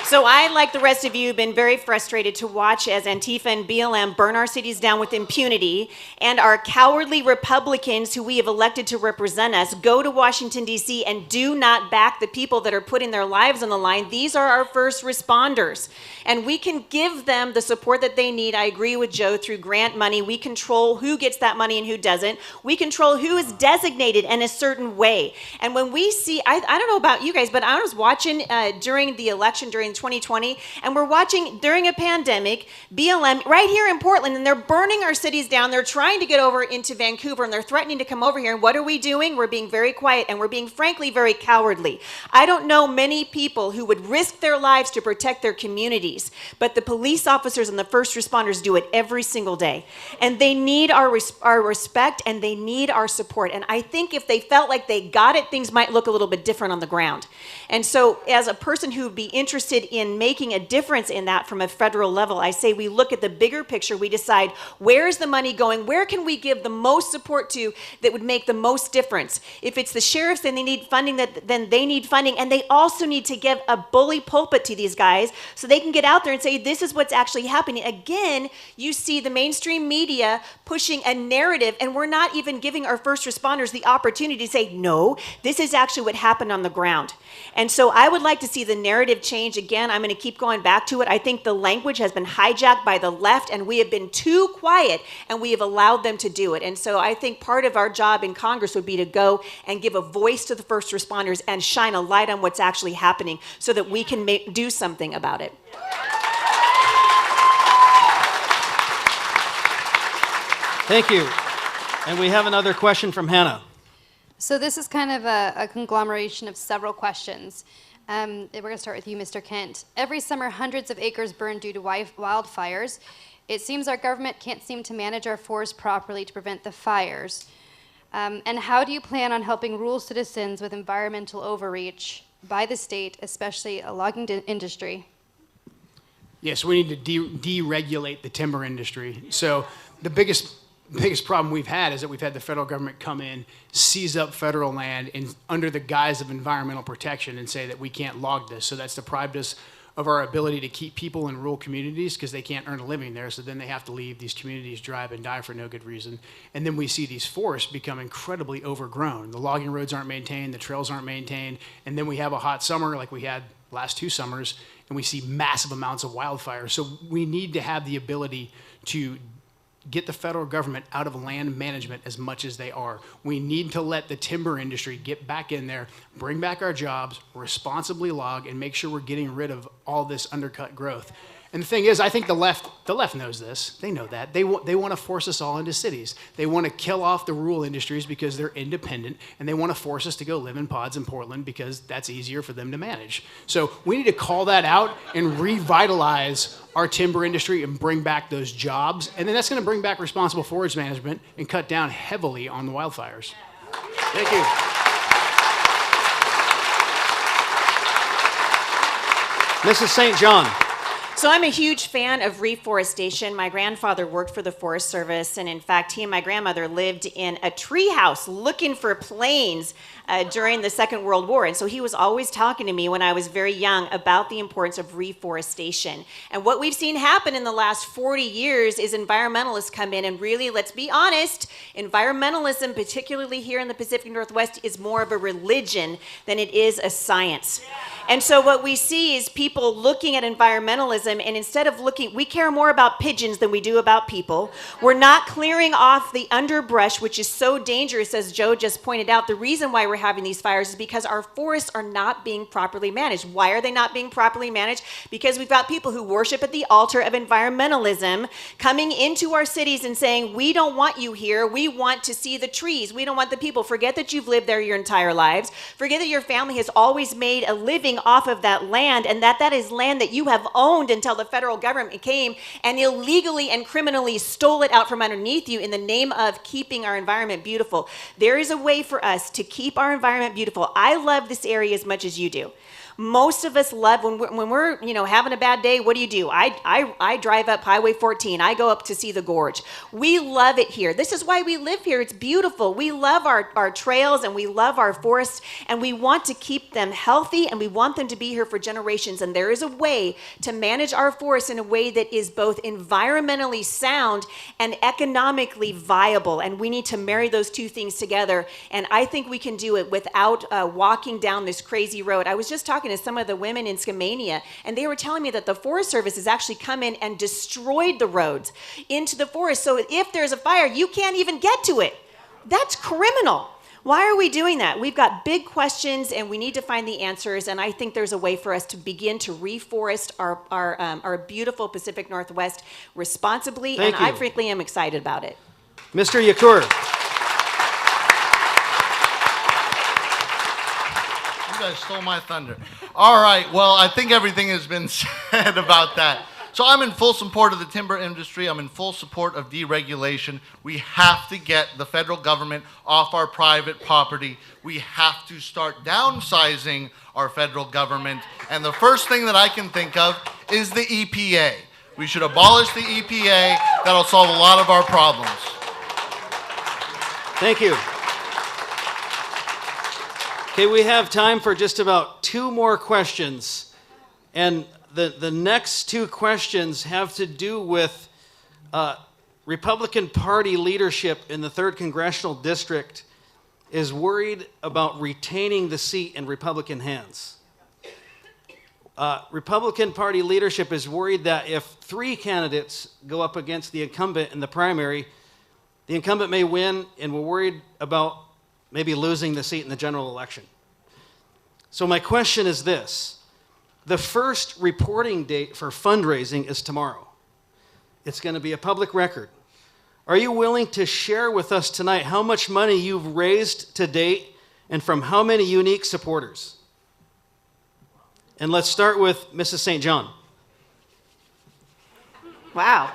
So I, like the rest of you, have been very frustrated to watch as Antifa and BLM burn our cities down with impunity, and our cowardly Republicans who we have elected to represent us go to Washington, D.C. and do not back the people that are putting their lives on the line. These are our first responders, and we can give them the support that they need. I agree with Joe, through grant money. We control who gets that money and who doesn't. We control who is designated in a certain way. And when we see, I don't know about you guys, but I was watching during the election, during 2020, and we're watching during a pandemic, BLM right here in Portland, and they're burning our cities down. They're trying to get over into Vancouver, and they're threatening to come over here. And what are we doing? We're being very quiet, and we're being, frankly, very cowardly. I don't know many people who would risk their lives to protect their communities, but the police officers and the first responders do it every single day. And they need our respect, and they need our support. And I think if they felt like they got it, things might look a little bit different on the ground. And so as a person who would be interested in making a difference in that from a federal level, I say we look at the bigger picture. We decide, where's the money going? Where can we give the most support to that would make the most difference? If it's the sheriffs, then they need funding. Then they need funding. And they also need to give a bully pulpit to these guys so they can get out there and say, this is what's actually happening. Again, you see the mainstream media pushing a narrative, and we're not even giving our first responders the opportunity to say, no, this is actually what happened on the ground. And so I would like to see the narrative change. Again, I'm going to keep going back to it. I think the language has been hijacked by the left, and we have been too quiet, and we have allowed them to do it. And so I think part of our job in Congress would be to go and give a voice to the first responders and shine a light on what's actually happening so that we can do something about it. Thank you. And we have another question from Hannah. So this is kind of a conglomeration of several questions. We're going to start with you, Mr. Kent. Every summer, hundreds of acres burn due to wildfires. It seems our government can't seem to manage our forests properly to prevent the fires. And how do you plan on helping rural citizens with environmental overreach by the state, especially a logging industry? Yes, we need to deregulate the timber industry. So the biggest problem we've had is that we've had the federal government come in, seize up federal land under the guise of environmental protection and say that we can't log this. So that's deprived us of our ability to keep people in rural communities because they can't earn a living there. So then they have to leave these communities dry and die for no good reason. And then we see these forests become incredibly overgrown. The logging roads aren't maintained, the trails aren't maintained. And then we have a hot summer like we had last 2 summers, and we see massive amounts of wildfire. So we need to have the ability to get the federal government out of land management as much as they are. We need to let the timber industry get back in there, bring back our jobs, responsibly log, and make sure we're getting rid of all this undercut growth. And the thing is, I think the left knows this. They know that. They want to force us all into cities. They want to kill off the rural industries because they're independent, and they want to force us to go live in pods in Portland because that's easier for them to manage. So we need to call that out and revitalize our timber industry and bring back those jobs. And then that's going to bring back responsible forest management and cut down heavily on the wildfires. Thank you. Mrs. St. John. So I'm a huge fan of reforestation. My grandfather worked for the Forest Service, and in fact, he and my grandmother lived in a tree house looking for planes during the Second World War. And so he was always talking to me when I was very young about the importance of reforestation. And what we've seen happen in the last 40 years is environmentalists come in and really, let's be honest, environmentalism, particularly here in the Pacific Northwest, is more of a religion than it is a science. And so what we see is people looking at environmentalism, and instead of looking, we care more about pigeons than we do about people. We're not clearing off the underbrush, which is so dangerous, as Joe just pointed out. The reason why we're having these fires is because our forests are not being properly managed. Why are they not being properly managed? Because we've got people who worship at the altar of environmentalism coming into our cities and saying, we don't want you here. We want to see the trees. We don't want the people. Forget that you've lived there your entire lives. Forget that your family has always made a living off of that land, and that is land that you have owned until the federal government came and illegally and criminally stole it out from underneath you in the name of keeping our environment beautiful. There is a way for us to keep our environment beautiful. I love this area as much as you do. Most of us love when we're having a bad day. What do? I drive up Highway 14. I go up to see the gorge. We love it here. This is why we live here. It's beautiful. We love our trails and we love our forests, and we want to keep them healthy, and we want them to be here for generations. And there is a way to manage our forests in a way that is both environmentally sound and economically viable. And we need to marry those two things together. And I think we can do it without walking down this crazy road. I was just talking to some of the women in Skamania, and they were telling me that the Forest Service has actually come in and destroyed the roads into the forest. So if there's a fire, you can't even get to it. That's criminal. Why are we doing that? We've got big questions, and we need to find the answers. And I think there's a way for us to begin to reforest our beautiful Pacific Northwest responsibly. Thank and you. I frankly am excited about it. Mr. Yakhour. You guys stole my thunder. All right, well, I think everything has been said about that. So I'm in full support of the timber industry. I'm in full support of deregulation. We have to get the federal government off our private property. We have to start downsizing our federal government. And the first thing that I can think of is the EPA. We should abolish the EPA. That'll solve a lot of our problems. Thank you. Okay, we have time for just about 2 more questions. And the next 2 questions have to do with Republican Party leadership in the 3rd Congressional District is worried about retaining the seat in Republican hands. Republican Party leadership is worried that if 3 candidates go up against the incumbent in the primary, the incumbent may win, and we're worried about maybe losing the seat in the general election. So my question is this. The first reporting date for fundraising is tomorrow. It's going to be a public record. Are you willing to share with us tonight how much money you've raised to date and from how many unique supporters? And let's start with Mrs. St. John. Wow.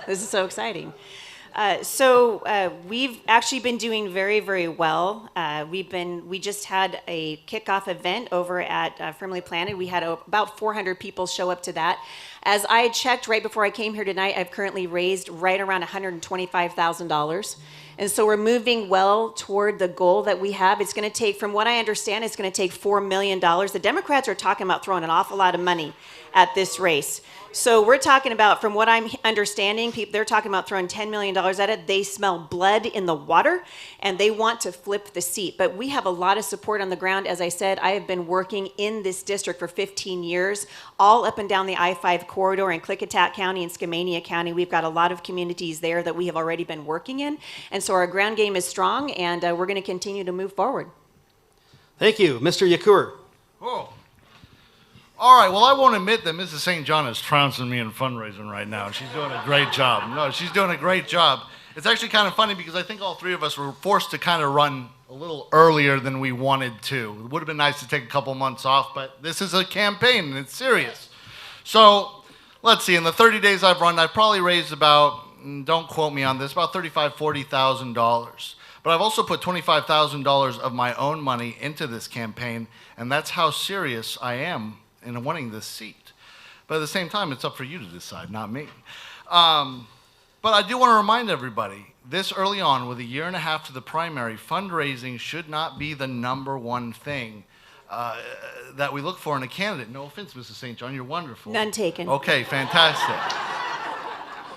This is so exciting. We've actually been doing very, very well. We just had a kickoff event over at Firmly Planted. We had about 400 people show up to that. As I checked right before I came here tonight, I've currently raised right around $125,000. And so we're moving well toward the goal that we have. It's going to take, from what I understand, it's going to take $4 million. The Democrats are talking about throwing an awful lot of money at this race. So we're talking about, from what I'm understanding, they're talking about throwing $10 million at it. They smell blood in the water, and they want to flip the seat. But we have a lot of support on the ground. As I said, I have been working in this district for 15 years, all up and down the I-5 corridor in Klickitat County and Skamania County. We've got a lot of communities there that we have already been working in. And so our ground game is strong, and we're going to continue to move forward. Thank you. Mr. Yakhour. Oh. All right, well, I won't admit that Mrs. St. John is trouncing me in fundraising right now. She's doing a great job. No, she's doing a great job. It's actually kind of funny because I think all 3 of us were forced to kind of run a little earlier than we wanted to. It would have been nice to take a couple months off, but this is a campaign and it's serious. So let's see, in the 30 days I've run, I've probably raised about, don't quote me on this, about $35,000, $40,000. But I've also put $25,000 of my own money into this campaign, and that's how serious I am in wanting this seat. But at the same time, it's up for you to decide, not me. But I do want to remind everybody, this early on, with a year and a half to the primary, fundraising should not be the number one thing that we look for in a candidate. No offense, Mrs. St. John, you're wonderful. None taken. Okay, fantastic.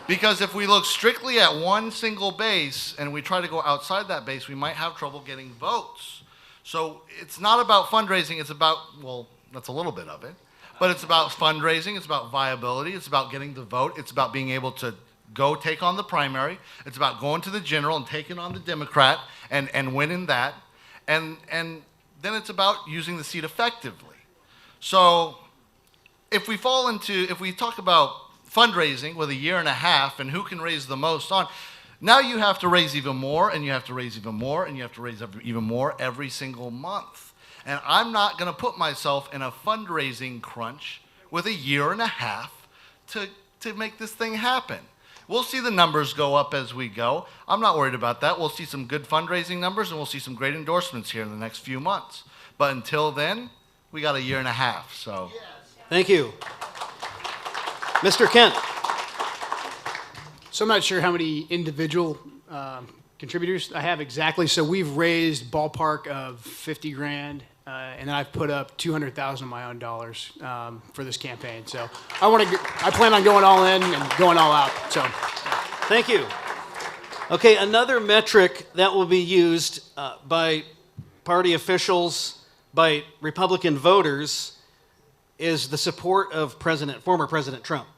Because if we look strictly at one single base and we try to go outside that base, we might have trouble getting votes. So it's not about fundraising, it's about, well, that's a little bit of it, but it's about fundraising, it's about viability, it's about getting the vote, it's about being able to go take on the primary, it's about going to the general and taking on the Democrat and winning that, and then it's about using the seat effectively. So if we talk about fundraising with a year and a half and who can raise the most on, now you have to raise even more, and you have to raise even more, and you have to raise even more every single month. And I'm not going to put myself in a fundraising crunch with a year and a half to make this thing happen. We'll see the numbers go up as we go. I'm not worried about that. We'll see some good fundraising numbers, and we'll see some great endorsements here in the next few months. But until then, we got a year and a half. So, Thank you. Mr. Kent. So I'm not sure how many individual contributors I have exactly. So we've raised ballpark of 50 grand, and then I've put up 200,000 of my own dollars for this campaign. So I plan on going all in and going all out. So, Thank you. Okay, another metric that will be used by party officials, by Republican voters, is the support of former President Trump.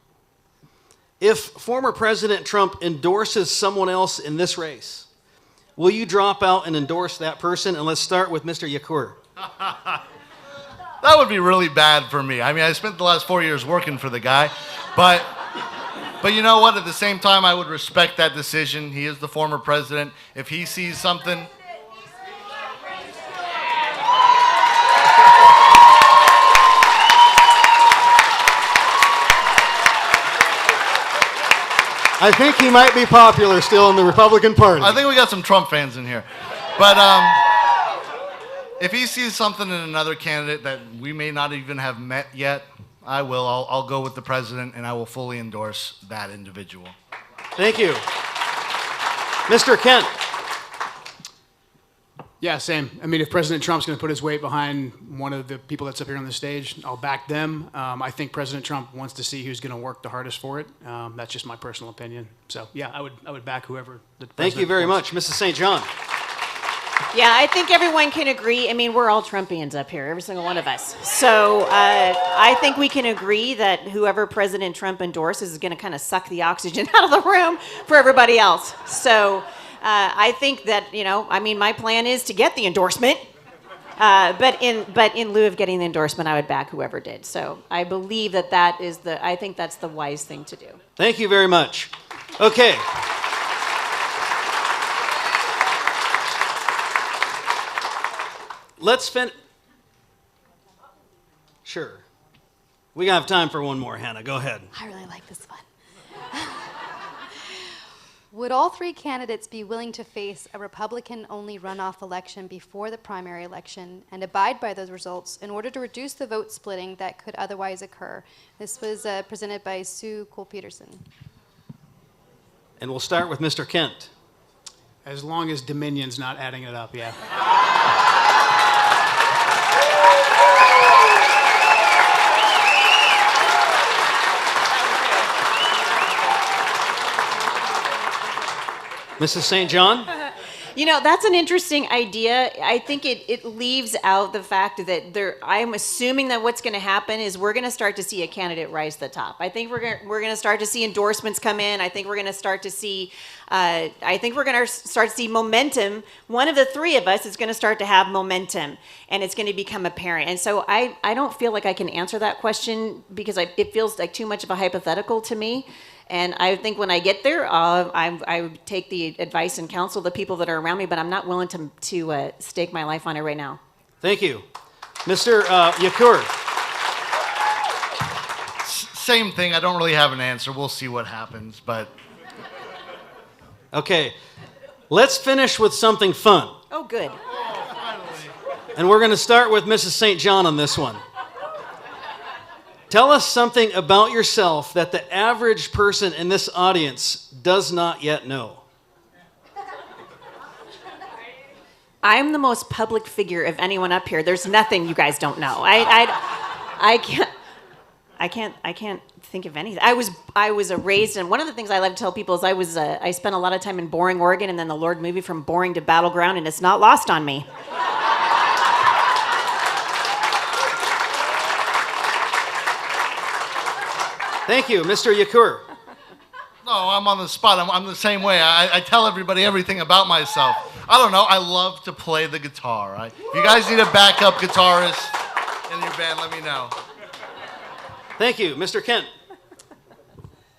If former President Trump endorses someone else in this race, will you drop out and endorse that person? And let's start with Mr. Yakhour. that would be really bad for me. I mean, I spent the last 4 years working for the guy, but you know what? At the same time, I would respect that decision. He is the former president. If he sees something... I think he might be popular still in the Republican Party. I think we got some Trump fans in here. But if he sees something in another candidate that we may not even have met yet, I will. I'll go with the president, and I will fully endorse that individual. Thank you. Mr. Kent. yeah, same. I mean, if President Trump's going to put his weight behind one of the people that's up here on the stage, I'll back them. I think President Trump wants to see who's going to work the hardest for it. That's just my personal opinion. So, yeah, I would back whoever the president Thank you very much, Mrs. St. John. Yeah, I think everyone can agree. I mean, we're all Trumpians up here, every single one of us. So I think we can agree that whoever President Trump endorses is going to kind of suck the oxygen out of the room for everybody else. So I think that, I mean, my plan is to get the endorsement. But in lieu of getting the endorsement, I would back whoever did. So I believe that I think that's the wise thing to do. Thank you very much. Okay. Let's finish. Sure. We have time for one more, Hannah. Go ahead. I really like this one. Would all three candidates be willing to face a Republican-only runoff election before the primary election and abide by those results in order to reduce the vote splitting that could otherwise occur? This was presented by Sue Cole-Peterson. And we'll start with Mr. Kent. As long as Dominion's not adding it up, yeah. Mrs. St. John? That's an interesting idea. I think it leaves out the fact that I'm assuming that what's going to happen is we're going to start to see a candidate rise to the top. I think we're going to start to see endorsements come in. I think we're going to start to see momentum. One of the three of us is going to start to have momentum, and it's going to become apparent. And so I don't feel like I can answer that question because it feels like too much of a hypothetical to me. And I think when I get there, I would take the advice and counsel of the people that are around me, but I'm not willing to stake my life on it right now. Thank you. Mr. Yakhour. Same thing. I don't really have an answer. We'll see what happens, but... Okay. Let's finish with something fun. Oh, good. And we're going to start with Mrs. St. John on this one. Tell us something about yourself that the average person in this audience does not yet know. I'm the most public figure of anyone up here. There's nothing you guys don't know. I can't think of anything. I was raised, and one of the things I like to tell people is I spent a lot of time in Boring, Oregon, and then the Lord moved me from Boring to Battleground, and it's not lost on me. Thank you, Mr. Yakhour. No, I'm on the spot. I'm the same way. I tell everybody everything about myself. I don't know. I love to play the guitar. If you guys need a backup guitarist in your band, let me know. Thank you, Mr. Kent.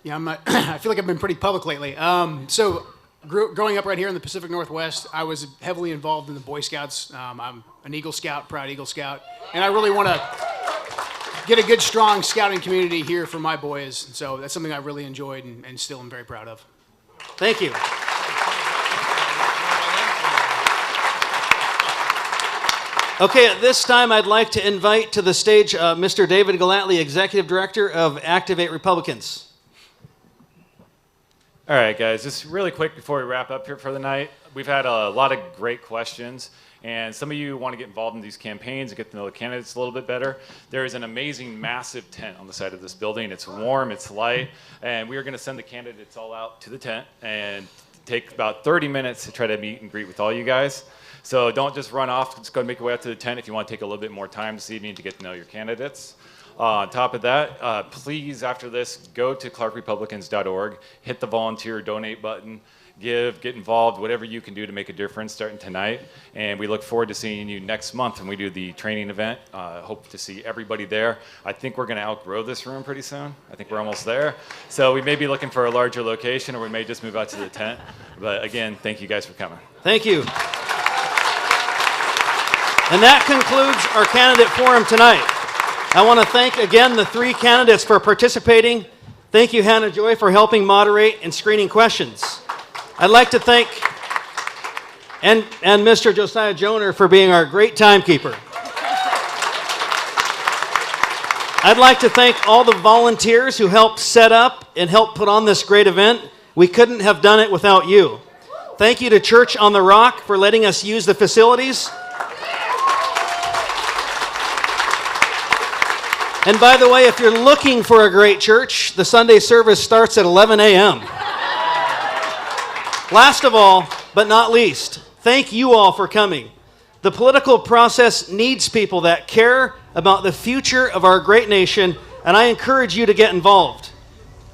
Yeah, I feel like I've been pretty public lately. Growing up right here in the Pacific Northwest, I was heavily involved in the Boy Scouts. I'm an Eagle Scout, proud Eagle Scout, and I really want to get a good, strong scouting community here for my boys. So that's something I really enjoyed and still am very proud of. Thank you. Okay, at this time, I'd like to invite to the stage Mr. David Gallatley, Executive Director of Activate Republicans. All right, guys, just really quick before we wrap up here for the night. We've had a lot of great questions, and some of you want to get involved in these campaigns and get to know the candidates a little bit better. There is an amazing, massive tent on the side of this building. It's warm, it's light, and we are going to send the candidates all out to the tent and take about 30 minutes to try to meet and greet with all you guys. So don't just run off, just go make your way out to the tent if you want to take a little bit more time this evening to get to know your candidates. On top of that, please, after this, go to clarkrepublicans.org, hit the volunteer donate button, get involved, whatever you can do to make a difference starting tonight. And we look forward to seeing you next month when we do the training event. Hope to see everybody there. I think we're going to outgrow this room pretty soon. I think we're almost there. So we may be looking for a larger location, or we may just move out to the tent. But again, thank you guys for coming. Thank you. And that concludes our candidate forum tonight. I want to thank again the 3 candidates for participating. Thank you, Hannah Joy, for helping moderate and screening questions. I'd like to thank and Mr. Josiah Joner for being our great timekeeper. I'd like to thank all the volunteers who helped set up and help put on this great event. We couldn't have done it without you. Thank you to Church on the Rock for letting us use the facilities. And by the way, if you're looking for a great church, the Sunday service starts at 11 a.m. Last of all, but not least, thank you all for coming. The political process needs people that care about the future of our great nation, and I encourage you to get involved.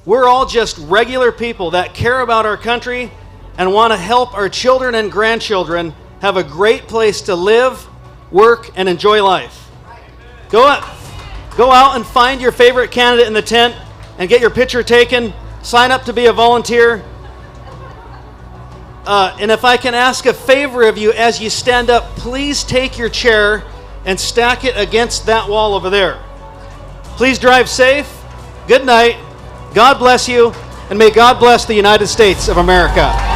We're all just regular people that care about our country and want to help our children and grandchildren have a great place to live, work, and enjoy life. Go out and find your favorite candidate in the tent and get your picture taken. Sign up to be a volunteer. And if I can ask a favor of you as you stand up, please take your chair and stack it against that wall over there. Please drive safe. Good night. God bless you, and may God bless the United States of America.